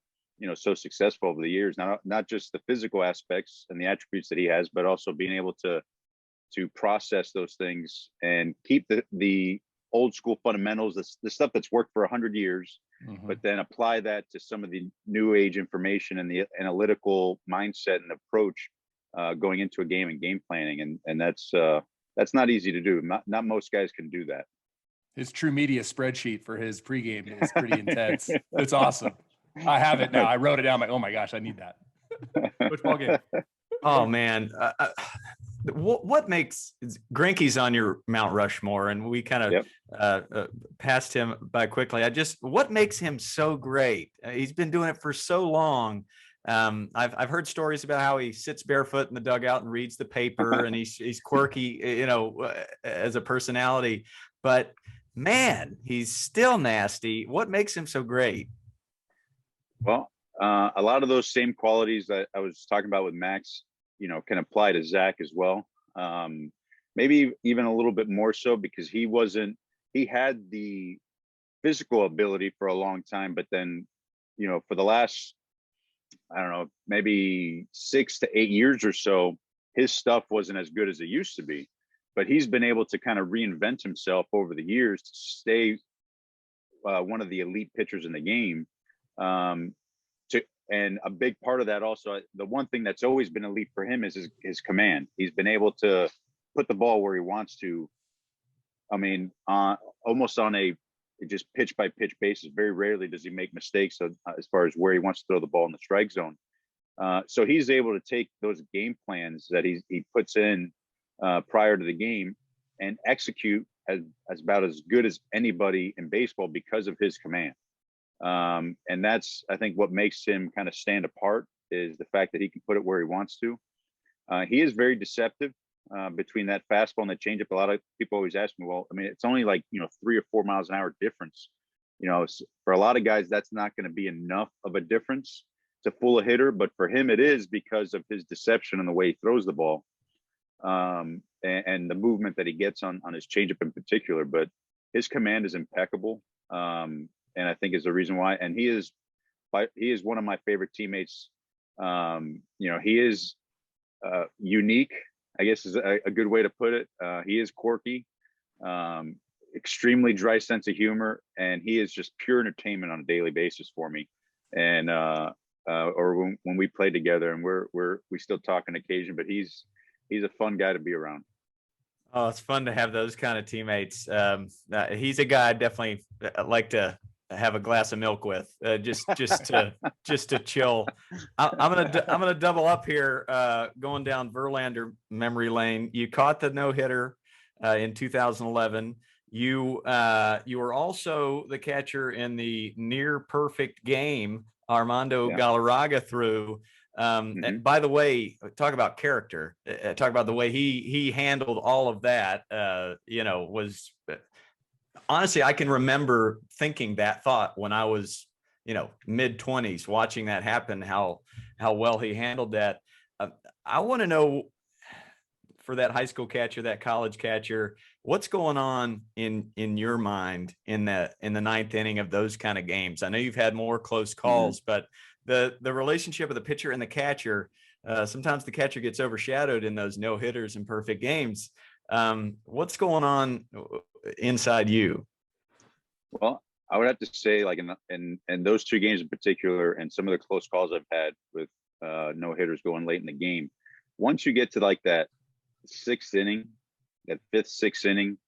so successful over the years. Not just the physical aspects and the attributes that he has, but also being able to process those things and keep the old school fundamentals, the stuff that's worked for 100 years, but then apply that to some of the new age information and the analytical mindset and approach going into a game and game planning. And that's not easy to do. Not most guys can do that. His True Media spreadsheet for his pregame is pretty intense. It's awesome. I have it now. I wrote it down. I'm like, oh my gosh, I need that. Which ball game? Oh man. What makes Greinke's on your Mount Rushmore, and we kind of passed him by quickly. What makes him so great? He's been doing it for so long. I've heard stories about how he sits barefoot in the dugout and reads the paper, and he's quirky, as a personality. But man, he's still nasty. What makes him so great? Well, a lot of those same qualities that I was talking about with Max, can apply to Zack as well. Maybe even a little bit more so, because he had the physical ability for a long time, but then, for the last, I don't know, maybe 6 to 8 years or so, his stuff wasn't as good as it used to be. But he's been able to kind of reinvent himself over the years to stay one of the elite pitchers in the game. And a big part of that also, the one thing that's always been elite for him is his command. He's been able to put the ball where he wants to. I mean, almost on a just pitch by pitch basis. Very rarely does he make mistakes as far as where he wants to throw the ball in the strike zone. So he's able to take those game plans that he puts in prior to the game and execute as about as good as anybody in baseball because of his command. And that's, I think, what makes him kind of stand apart, is the fact that he can put it where he wants to. He is very deceptive between that fastball and the changeup. A lot of people always ask me, well, I mean, it's only like, 3 or 4 miles an hour difference. For a lot of guys, that's not going to be enough of a difference to fool a hitter. But for him, it is, because of his deception and the way he throws the ball, and the movement that he gets on his changeup in particular. But his command is impeccable. And I think is the reason why. And he is one of my favorite teammates. He is unique, I guess is a good way to put it. He is quirky, extremely dry sense of humor, and he is just pure entertainment on a daily basis for me. And or when we play together, and we still talk on occasion, but he's a fun guy to be around. Oh, it's fun to have those kind of teammates. He's a guy I'd definitely like to have a glass of milk with, just to chill. I'm gonna double up here, going down Verlander memory lane. You caught the no-hitter in 2011. You were also the catcher in the near perfect game Armando Galarraga threw. And by the way, talk about character. Talk about the way he handled all of that. Was honestly, I can remember thinking that thought when I was, mid-20s, watching that happen, how well he handled that. I want to know, for that high school catcher, that college catcher, what's going on in your mind in the ninth inning of those kind of games? I know you've had more close calls, but the relationship of the pitcher and the catcher, sometimes the catcher gets overshadowed in those no-hitters and perfect games. What's going on inside you? Well, I would have to say, like in those two games in particular, and some of the close calls I've had with no-hitters going late in the game, once you get to like that sixth inning, that fifth, sixth inning,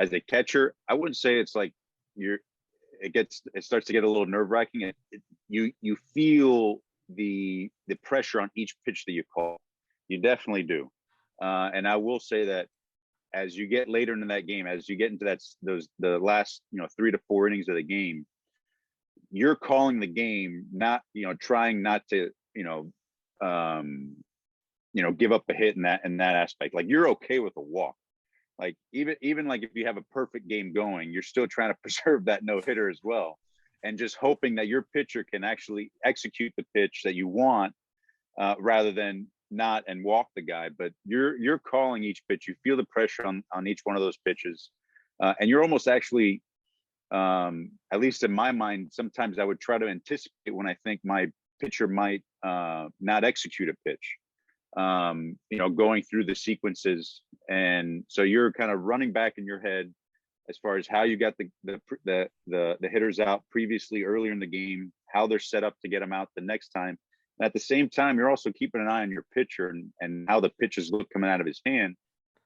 as a catcher, I wouldn't say it's like it starts to get a little nerve wracking. You feel the pressure on each pitch that you call. You definitely do. And I will say that as you get later into that game, as you get into the last 3 to 4 innings of the game, you're calling the game, not trying not to give up a hit in that aspect. Like, you're okay with a walk. Like, even like if you have a perfect game going, you're still trying to preserve that no hitter as well, and just hoping that your pitcher can actually execute the pitch that you want, rather than not and walk the guy. But you're calling each pitch. You feel the pressure on each one of those pitches, and you're almost actually, at least in my mind, sometimes I would try to anticipate when I think my pitcher might not execute a pitch. Going through the sequences, and so you're kind of running back in your head as far as how you got the hitters out previously earlier in the game, how they're set up to get them out the next time. And at the same time, you're also keeping an eye on your pitcher and how the pitches look coming out of his hand,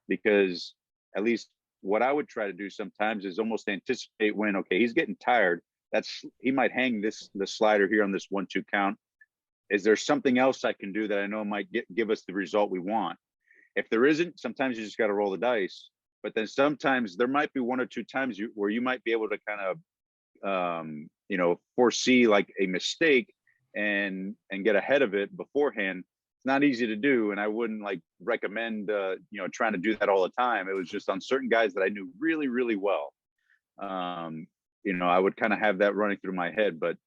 because at least what I would try to do sometimes is almost anticipate when, okay, he's getting tired. He might hang the slider here on this 1-2 count. Is there something else I can do that I know might give us the result we want? If there isn't, sometimes you just got to roll the dice. But then sometimes there might be 1 or 2 times where you might be able to kind of, foresee like a mistake and get ahead of it beforehand. It's not easy to do, and I wouldn't recommend trying to do that all the time. It was just on certain guys that I knew really, really well. I would kind of have that running through my head. But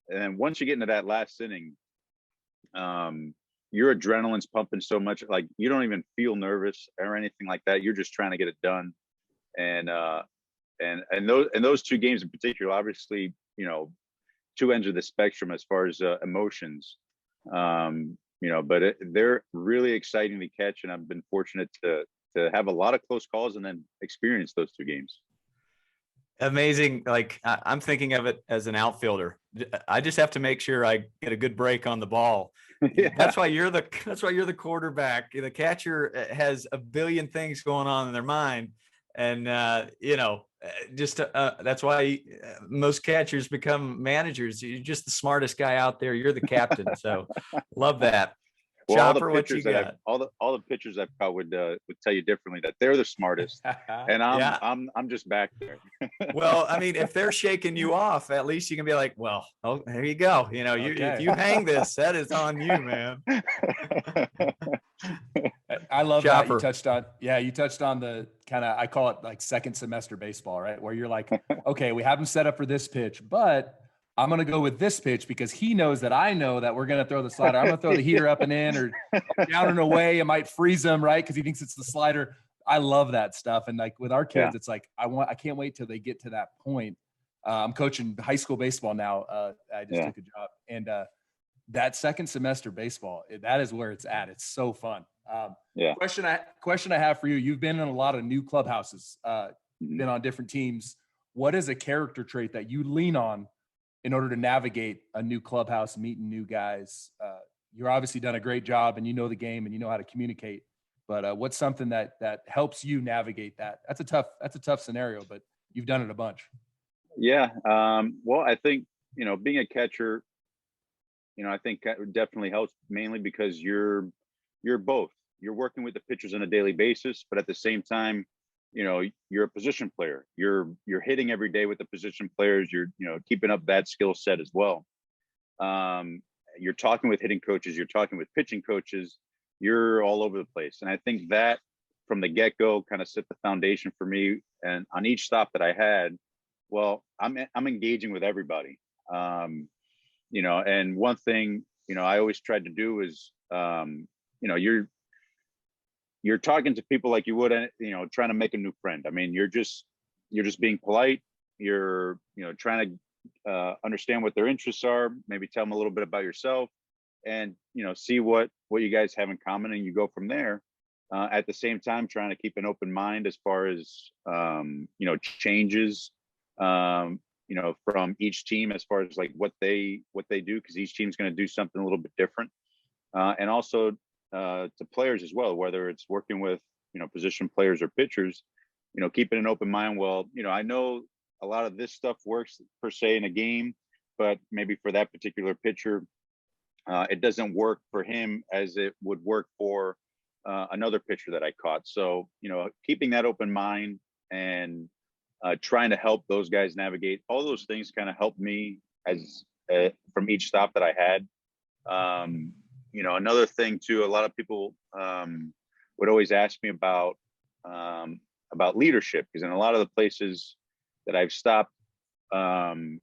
and once you get into that last inning, your adrenaline's pumping so much, like you don't even feel nervous or anything like that. You're just trying to get it done. And those 2 games in particular, obviously, 2 ends of the spectrum as far as emotions. But they're really exciting to catch, and I've been fortunate to have a lot of close calls and then experience those 2 games. Amazing. Like, I'm thinking of it as an outfielder. I just have to make sure I get a good break on the ball. Yeah. That's why you're the quarterback. The catcher has a billion things going on in their mind. And, that's why most catchers become managers. You're just the smartest guy out there. You're the captain. So love that. Well, Chopper, what you got? All the pitchers I've caught would tell you differently, that they're the smartest, and I'm just back there. Well, I mean, if they're shaking you off, at least you can be like, well, oh, there you go. If you hang this, that is on you, man. I love Chopper. That you touched on the kind of, I call it like second semester baseball, right? Where you're like, okay, we have him set up for this pitch, but I'm going to go with this pitch because he knows that I know that we're going to throw the slider. I'm going to throw the heater up and in or down and away. It might freeze him, right? Because he thinks it's the slider. I love that stuff. And like with our kids, It's like, I can't wait till they get to that point. I'm coaching high school baseball now. I just took a job, and that second semester baseball, that is where it's at. It's so fun. Question I have for you. You've been in a lot of new clubhouses, been on different teams. What is a character trait that you lean on in order to navigate a new clubhouse, meeting new guys? You're obviously done a great job, and you know the game and you know how to communicate, but what's something that helps you navigate that? That's a tough scenario, but you've done it a bunch. Yeah. Well, I think, being a catcher, I think that definitely helps, mainly because you're both. You're working with the pitchers on a daily basis, but at the same time, you're a position player. You're hitting every day with the position players. You're, keeping up that skill set as well. You're talking with hitting coaches. You're talking with pitching coaches. You're all over the place. And I think that from the get-go kind of set the foundation for me. And on each stop that I had, well, I'm engaging with everybody. And one thing, I always tried to do is, you're talking to people like you would, trying to make a new friend. I mean, you're just being polite. You're, trying to understand what their interests are, maybe tell them a little bit about yourself, and, see what you guys have in common, and you go from there. At the same time, trying to keep an open mind as far as, changes, from each team as far as like what they do, because each team's going to do something a little bit different. And also to players as well, whether it's working with, position players or pitchers, keeping an open mind. Well, I know a lot of this stuff works per se in a game, but maybe for that particular pitcher, it doesn't work for him as it would work for another pitcher that I caught. So, keeping that open mind and trying to help those guys navigate, all those things kind of helped me as from each stop that I had. Another thing too, a lot of people would always ask me about leadership, because in a lot of the places that I've stopped, the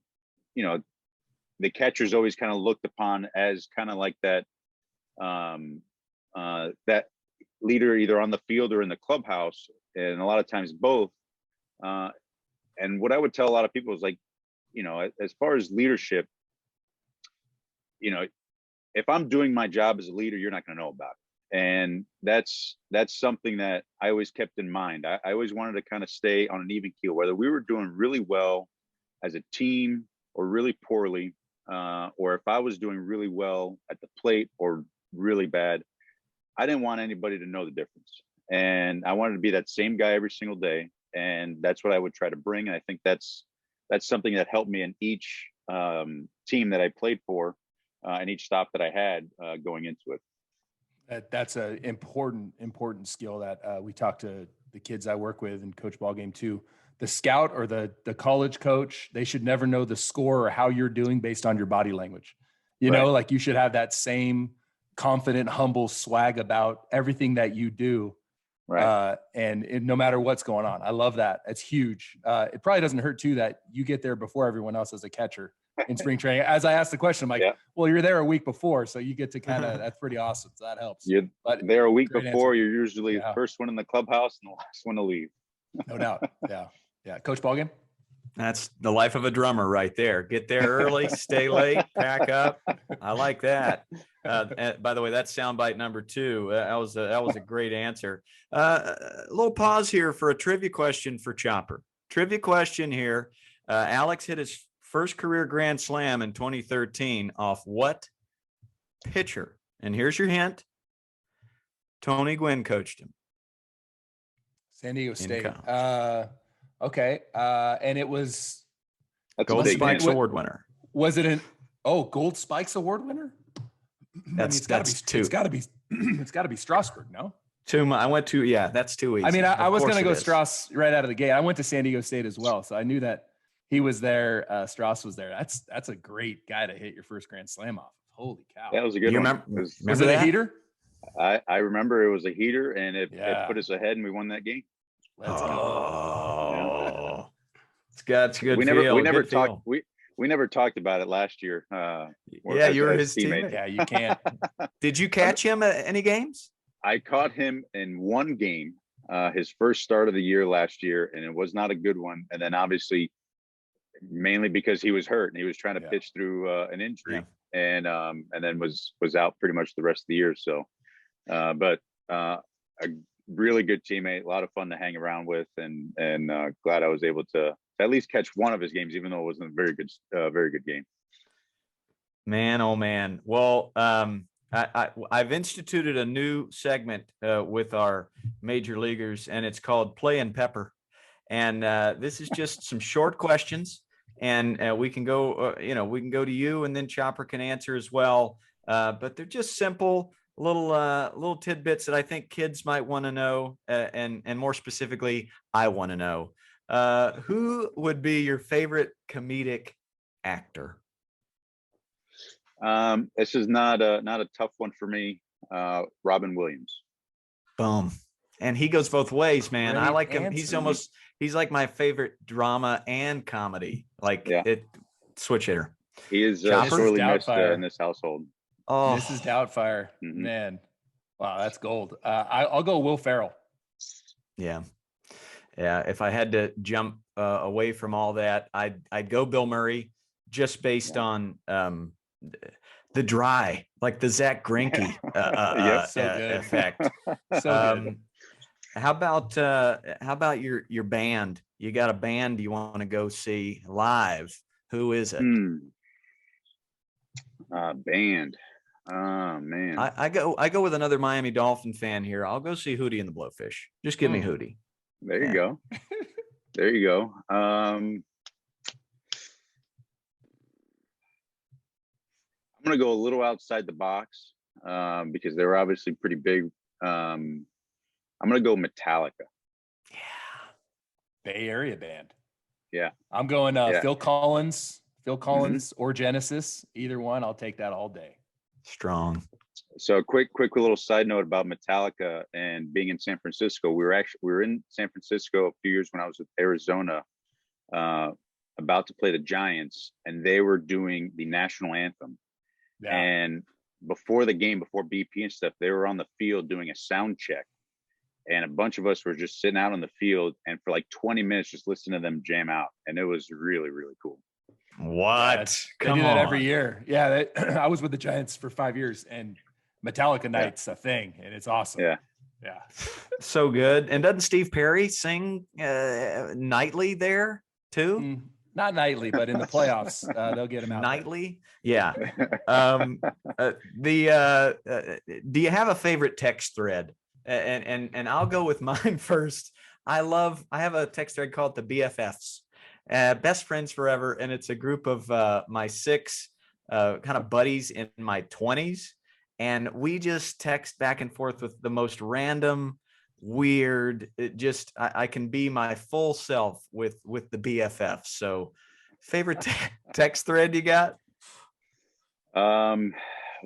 catcher's always kind of looked upon as kind of like that that leader either on the field or in the clubhouse, and a lot of times both. And what I would tell a lot of people is, like, as far as leadership, if I'm doing my job as a leader, you're not going to know about it. And that's something that I always kept in mind. I always wanted to kind of stay on an even keel, whether we were doing really well as a team or really poorly, or if I was doing really well at the plate or really bad. I didn't want anybody to know the difference. And I wanted to be that same guy every single day. And that's what I would try to bring. And I think that's something that helped me in each team that I played for, and each stop that I had going into it. That's an important skill that we talk to the kids I work with and coach ball game too. The scout or the college coach, they should never know the score or how you're doing based on your body language. Like you should have that same confident, humble swag about everything that you do. Right. And no matter what's going on. I love that. It's huge. It probably doesn't hurt too that you get there before everyone else as a catcher in spring training. As I asked the question, I'm like, well, you're there a week before, so you get to that's pretty awesome. So that helps. You're there a week before. Answer. You're usually the first one in the clubhouse and the last one to leave. No doubt. Yeah. Coach Ballgame. That's the life of a drummer right there. Get there early, stay late, pack up. I like that. By the way, that's soundbite number 2. That was a great answer. A little pause here for a trivia question for Chopper. Trivia question here. Alex hit his first career grand slam in 2013 off what pitcher? And here's your hint. Tony Gwynn coached him. San Diego State. Okay. And it was Gold Spikes Award winner. Was it Gold Spikes Award winner? That's two. It's got to be Strasburg, no? I went to, that's too easy. I mean, I was going to go Strauss right out of the gate. I went to San Diego State as well, so I knew that he was there. Strauss was there. That's a great guy to hit your first grand slam off. Holy cow! That was a good one. Remember was it a heater? I remember it was a heater, and it put us ahead, and we won that game. Let's go. It's good. We never talked. We never talked about it last year. You were his teammate. Yeah, you can't. Did you catch him at any games? I caught him in one game, his first start of the year last year, and it was not a good one. And then obviously, mainly because he was hurt and he was trying to pitch through an injury, and then was out pretty much the rest of the year. So, but a really good teammate, a lot of fun to hang around with, and glad I was able to at least catch one of his games, even though it wasn't a very good game. Man, oh man. Well, I've instituted a new segment with our major leaguers, and it's called Play and Pepper. And this is just some short questions, and we can go, we can go to you, and then Chopper can answer as well. But they're just simple little tidbits that I think kids might want to know, and more specifically, I want to know. Who would be your favorite comedic actor? This is not a tough one for me. Robin Williams. Boom. And he goes both ways, man. Great I like him. answer. He's like my favorite drama and comedy. Switch hitter. He is sorely missed in this household. Oh, Mrs. Doubtfire, man. Wow, that's gold. I'll go Will Ferrell. Yeah. If I had to jump away from all that, I'd go Bill Murray, just based on the dry, like the Zack Greinke effect. So good. How about your band? You got a band you want to go see live? Who is it? Band. Oh man. I go with another Miami Dolphin fan here. I'll go see Hootie and the Blowfish. Just give me Hootie. There you go. There you go. I'm going to go a little outside the box because they're obviously pretty big. I'm going to go Metallica. Yeah. Bay Area band. Yeah. I'm going Phil Collins or Genesis. Either one. I'll take that all day. Strong. So quick little side note about Metallica and being in San Francisco. We were in San Francisco a few years when I was with Arizona, about to play the Giants, and they were doing the national anthem. Yeah. And before the game, before BP and stuff, they were on the field doing a sound check. And a bunch of us were just sitting out on the field and for like 20 minutes, just listening to them jam out. And it was really, really cool. What? They do that every year. Yeah. I was with the Giants for 5 years, and Metallica night's a thing, and it's awesome. Yeah. Yeah. So good. And doesn't Steve Perry sing nightly there too? Not nightly, but in the playoffs, they'll get him out nightly. There. Yeah. Do you have a favorite text thread? And I'll go with mine first. I have a text thread called the BFFs, Best Friends Forever. And it's a group of my 6 kind of buddies in my 20s. And we just text back and forth with the most random, weird, I can be my full self with the BFF. So favorite text thread you got? Well,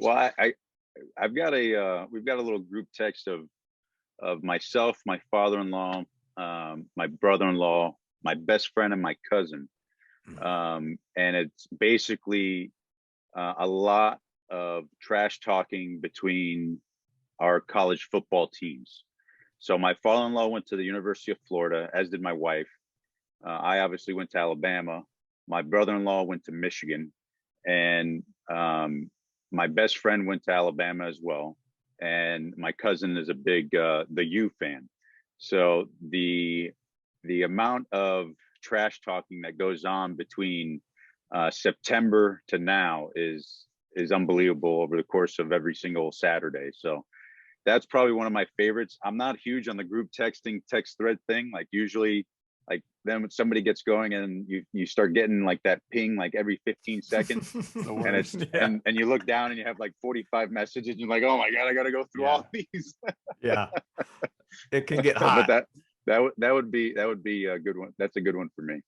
we've got a little group text of myself, my father-in-law, my brother-in-law, my best friend, and my cousin. And it's basically a lot of trash talking between our college football teams. So my father-in-law went to the University of Florida, as did my wife. I obviously went to Alabama. My brother-in-law went to Michigan, and my best friend went to Alabama as well. And my cousin is a big the U fan. So the amount of trash talking that goes on between September to now is unbelievable over the course of every single Saturday. So that's probably one of my favorites. I'm not huge on the group text thread thing. Like usually, like then when somebody gets going and you start getting like that ping like every 15 seconds, and it's and you look down and you have like 45 messages. And you're like, oh my god, I got to go through all these. Yeah, it can get hot. But that would be a good one. That's a good one for me.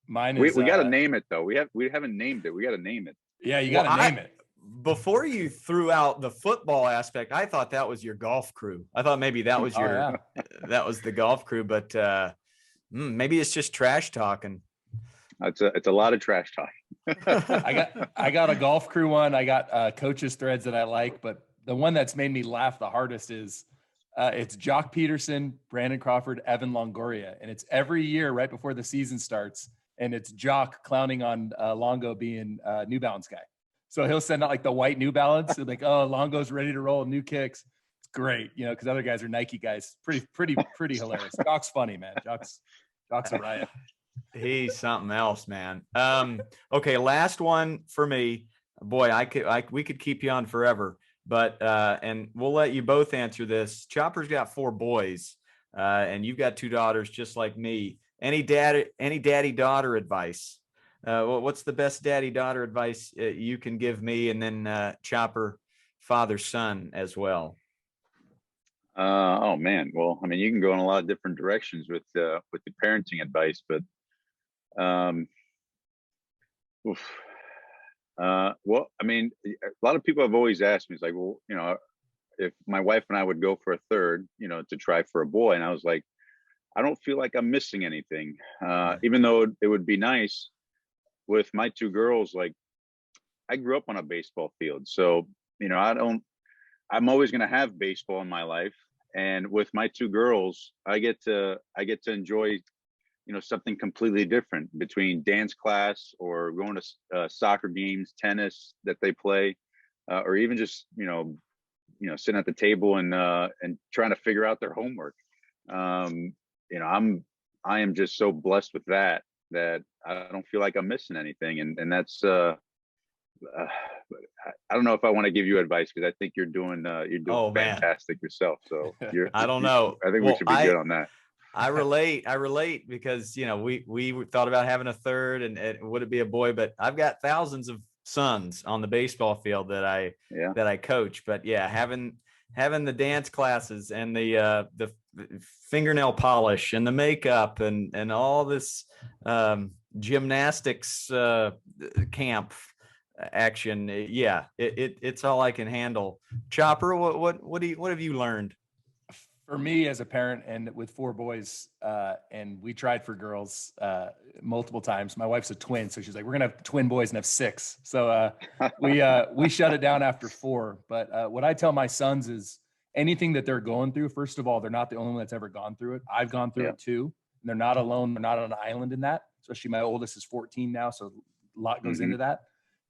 Mine is we got to name it though. We haven't named it. We got to name it. Yeah, you got to name it. Before you threw out the football aspect, I thought that was your golf crew. I thought maybe that was that was the golf crew, but maybe it's just trash talking. It's a lot of trash talking. I got a golf crew one. I got coaches threads that I like, but the one that's made me laugh the hardest is it's Jock Peterson, Brandon Crawford, Evan Longoria, and it's every year right before the season starts, and it's Jock clowning on Longo being New Balance guy. So he'll send out like the white New Balance, and like, oh, Longo's ready to roll, new kicks. It's great, because other guys are Nike guys. Pretty hilarious. Jock's funny, man. Jock's a riot. He's something else, man. Okay, last one for me. Boy, we could keep you on forever, but and we'll let you both answer this. Chopper's got 4 boys, and you've got 2 daughters, just like me. Any daddy-daughter advice? What's the best daddy-daughter advice you can give me, and then Chopper, father-son as well? Oh man, well, I mean, you can go in a lot of different directions with the parenting advice, but well, I mean, a lot of people have always asked me, it's like, well, if my wife and I would go for a third, to try for a boy, and I was like, I don't feel like I'm missing anything, even though it would be nice. With my 2 girls, like I grew up on a baseball field, so I'm always going to have baseball in my life. And with my 2 girls, I get to enjoy, something completely different between dance class or going to soccer games, tennis that they play, or even just, sitting at the table and trying to figure out their homework. I am just so blessed with that I don't feel like I'm missing anything. And that's, I don't know if I want to give you advice, because I think you're doing fantastic yourself. So I don't know. I think we should be good on that. I relate because, we thought about having a third and would it be a boy, but I've got thousands of sons on the baseball field that I coach. But yeah, having the dance classes and the fingernail polish and the makeup and all this gymnastics camp action. Yeah, it's all I can handle. Chopper, what have you learned? For me as a parent and with 4 boys, and we tried for girls multiple times. My wife's a twin, so she's like, we're gonna have twin boys and have 6. So we shut it down after 4. But what I tell my sons is anything that they're going through, first of all, they're not the only one that's ever gone through it. I've gone through it too. And they're not alone. They're not on an island in that. Especially my oldest is 14 now, so a lot goes into that.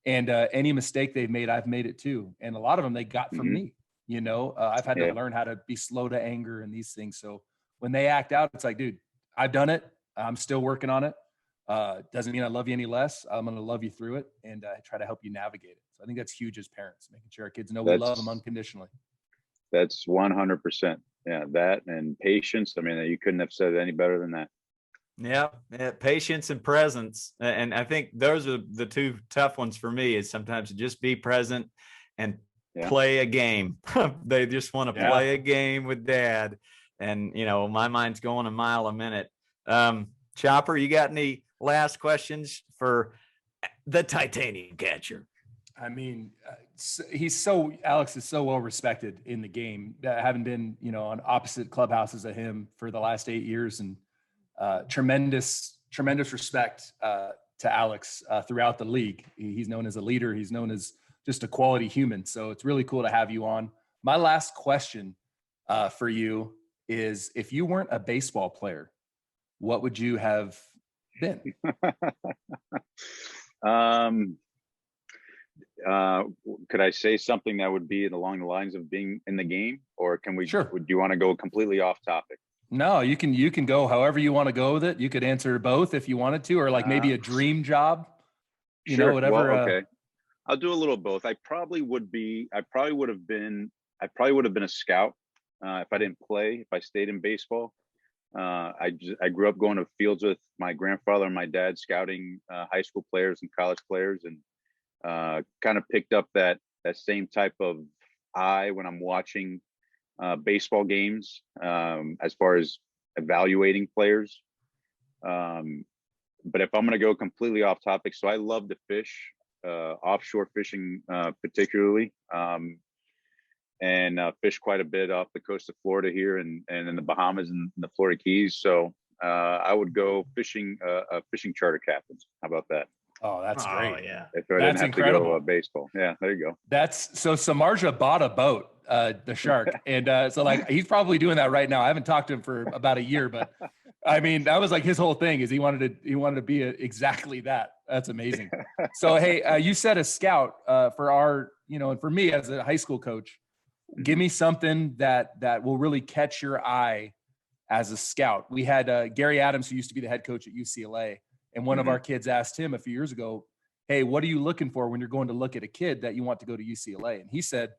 And any mistake they've made, I've made it too. And a lot of them they got from me. I've had to learn how to be slow to anger and these things. So when they act out, it's like, dude, I've done it. I'm still working on it. Doesn't mean I love you any less. I'm going to love you through it and try to help you navigate it. So I think that's huge as parents, making sure our kids know we love them unconditionally. That's 100%. Yeah. That and patience. I mean, you couldn't have said it any better than that. Yeah, patience and presence. And I think those are the 2 tough ones for me, is sometimes just be present and play a game. They just want to play a game with dad. And, my mind's going a mile a minute. Chopper, you got any last questions for the titanium catcher? I mean, Alex is so well respected in the game. Having been, on opposite clubhouses of him for the last 8 years, and tremendous respect to Alex throughout the league. He's known as a leader. He's known as just a quality human. So it's really cool to have you on. My last question for you is, if you weren't a baseball player, what would you have been? Could I say something that would be along the lines of being in the game, or can we? Sure. Do you want to go completely off topic? No, you can go however you want to go with it. You could answer both if you wanted to, or like maybe a dream job. Whatever. Well, okay. I'll do a little both. I probably would have been a scout if I didn't play. If I stayed in baseball, I grew up going to fields with my grandfather and my dad, scouting high school players and college players, and kind of picked up that same type of eye when I'm watching baseball games, as far as evaluating players. But if I'm going to go completely off topic, so I love to fish, offshore fishing particularly, and fish quite a bit off the coast of Florida here and in the Bahamas and the Florida Keys. So I would go fishing, fishing charter captains. How about that? Oh, that's great. Oh, yeah. If I That's didn't have incredible. to go baseball. Yeah, there you go. So Samardzija bought a boat, the Shark. And so like, he's probably doing that right now. I haven't talked to him for about a year, but I mean, that was like his whole thing, is he wanted to be exactly that. That's amazing. So, hey, you said a scout for our, and for me as a high school coach, give me something that will really catch your eye as a scout. We had Gary Adams, who used to be the head coach at UCLA. And one of our kids asked him a few years ago, hey, what are you looking for when you're going to look at a kid that you want to go to UCLA? And he said,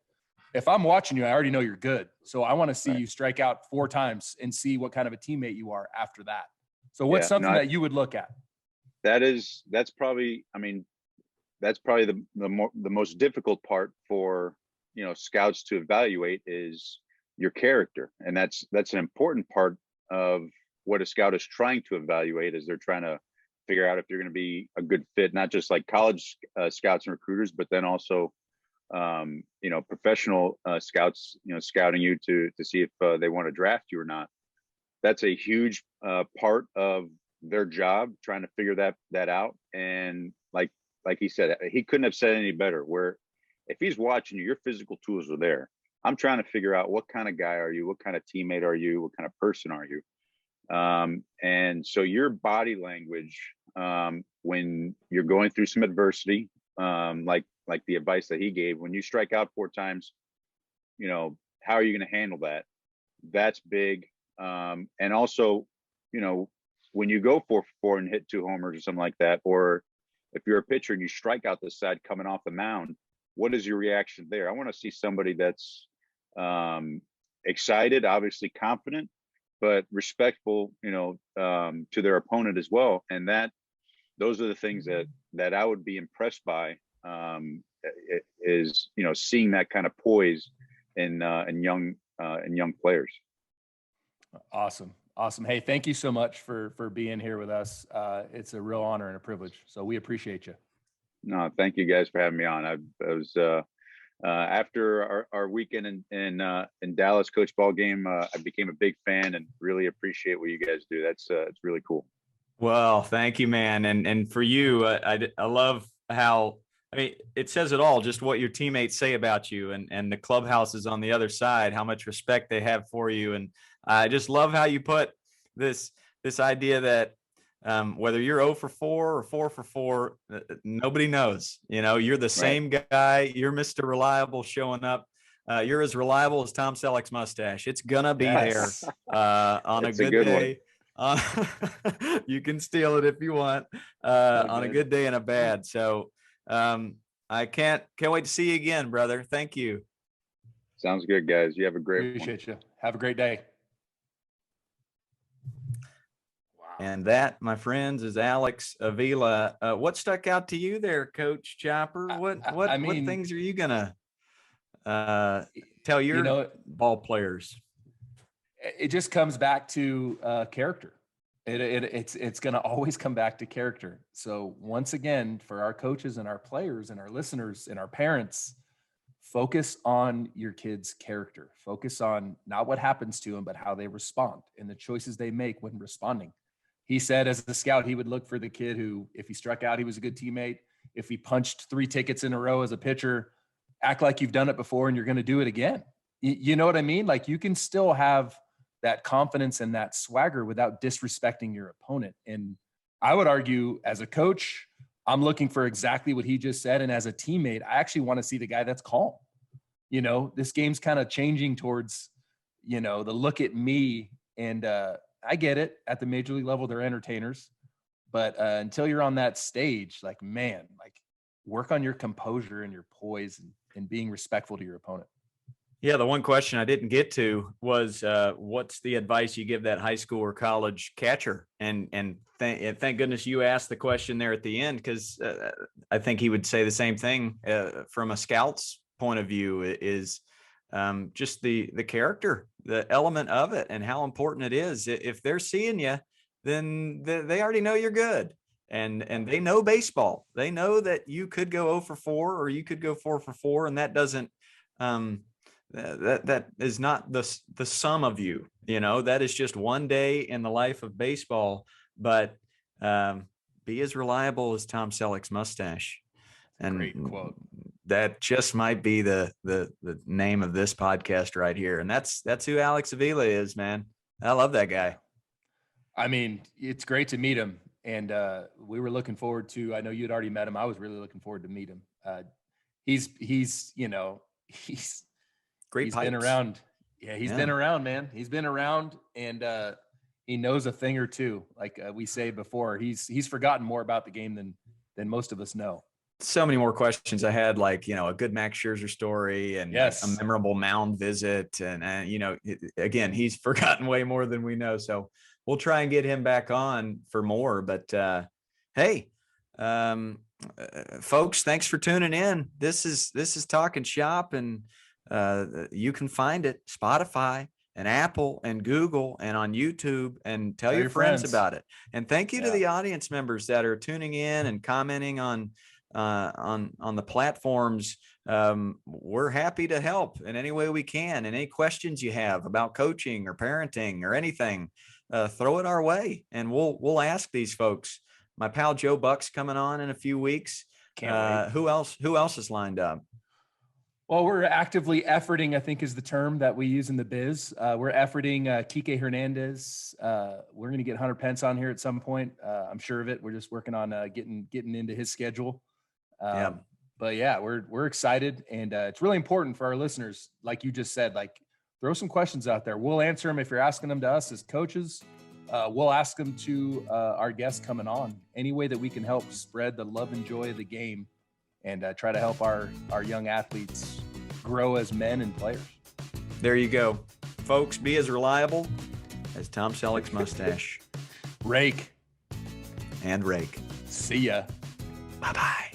if I'm watching you, I already know you're good. So I want to see you strike out 4 times and see what kind of a teammate you are after that. So what's something that you would look at? That's probably the most difficult part for, scouts to evaluate, is your character. And that's an important part of what a scout is trying to evaluate, is they're trying to figure out if you're going to be a good fit, not just like college scouts and recruiters, but then also, professional scouts, scouting you to see if they want to draft you or not. That's a huge part of their job, trying to figure that out. And like he said, he couldn't have said any better, where if he's watching you, your physical tools are there. I'm trying to figure out, what kind of guy are you? What kind of teammate are you? What kind of person are you? And so your body language, when you're going through some adversity, like the advice that he gave, when you strike out 4 times, how are you going to handle that? That's big. And also, when you go for 4 and hit 2 homers or something like that, or if you're a pitcher and you strike out the side coming off the mound, what is your reaction there? I want to see somebody that's excited, obviously confident, but respectful, to their opponent as well. And those are the things that I would be impressed by, is, seeing that kind of poise in young players. Awesome. Hey, thank you so much for being here with us. It's a real honor and a privilege. So we appreciate you. No, thank you guys for having me on. I was after our weekend in Dallas coach ball game, I became a big fan and really appreciate what you guys do. It's really cool. Well, thank you, man. And for you, I love how, it says it all, just what your teammates say about you, and the clubhouse is on the other side, how much respect they have for you. And I just love how you put this idea that whether you're 0 for 4 or 4 for 4, nobody knows. You're the same guy. You're Mr. Reliable showing up. You're as reliable as Tom Selleck's mustache. It's gonna be there on a good day. You can steal it if you want, on a good day and a bad. So I can't wait to see you again, brother. Thank you. Sounds good, guys. You have a great one. Appreciate you. Have a great day. And that, my friends, is Alex Avila. What stuck out to you there, Coach Chopper? What things are you gonna tell your ball players? It just comes back to character. It's going to always come back to character. So once again, for our coaches and our players and our listeners and our parents, focus on your kids' character. Focus on not what happens to them, but how they respond and the choices they make when responding. He said as a scout, he would look for the kid who, if he struck out, he was a good teammate. If he punched 3 tickets in a row as a pitcher, act like you've done it before and you're going to do it again. You know what I mean? Like, you can still have that confidence and that swagger without disrespecting your opponent. And I would argue, as a coach, I'm looking for exactly what he just said. And as a teammate, I actually want to see the guy that's calm. This game's kind of changing towards, the look at me. And I get it. At the major league level, they're entertainers. But until you're on that stage, work on your composure and your poise and being respectful to your opponent. Yeah, the one question I didn't get to was what's the advice you give that high school or college catcher? And thank goodness you asked the question there at the end, because I think he would say the same thing from a scout's point of view, is just the character, the element of it, and how important it is. If they're seeing you, then they already know you're good. And they know baseball. They know that you could go 0 for 4 or you could go 4 for 4, and that doesn't that is not the sum of you. That is just one day in the life of baseball. But be as reliable as Tom Selleck's mustache. And great quote. That just might be the name of this podcast right here. And that's who Alex Avila is, man. I love that guy. It's great to meet him. And we were looking forward to, I know you'd already met him. I was really looking forward to meet him. He's great. He's been around. Yeah, he's been around, man. He's been around, and he knows a thing or two. Like we say before, he's forgotten more about the game than most of us know. So many more questions I had, a good Max Scherzer story and a memorable mound visit. And again, he's forgotten way more than we know. So we'll try and get him back on for more. But hey, folks, thanks for tuning in. This is Talkin' Shop, and you can find it Spotify and Apple and Google and on YouTube, and tell your friends about it. And thank you to the audience members that are tuning in and commenting on the platforms. We're happy to help in any way we can. And any questions you have about coaching or parenting or anything, throw it our way, and we'll ask these folks. My pal Joe Buck's coming on in a few weeks. Can't wait. Who else is lined up? Well, we're actively efforting, I think is the term that we use in the biz. We're efforting Kike Hernandez. We're going to get Hunter Pence on here at some point. I'm sure of it. We're just working on getting into his schedule. But yeah, we're excited, and it's really important for our listeners, like you just said, throw some questions out there. We'll answer them if you're asking them to us as coaches. We'll ask them to our guests coming on. Any way that we can help spread the love and joy of the game, and try to help our young athletes grow as men and players. There you go. Folks, be as reliable as Tom Selleck's mustache Rake. and rake. See ya. Bye-bye.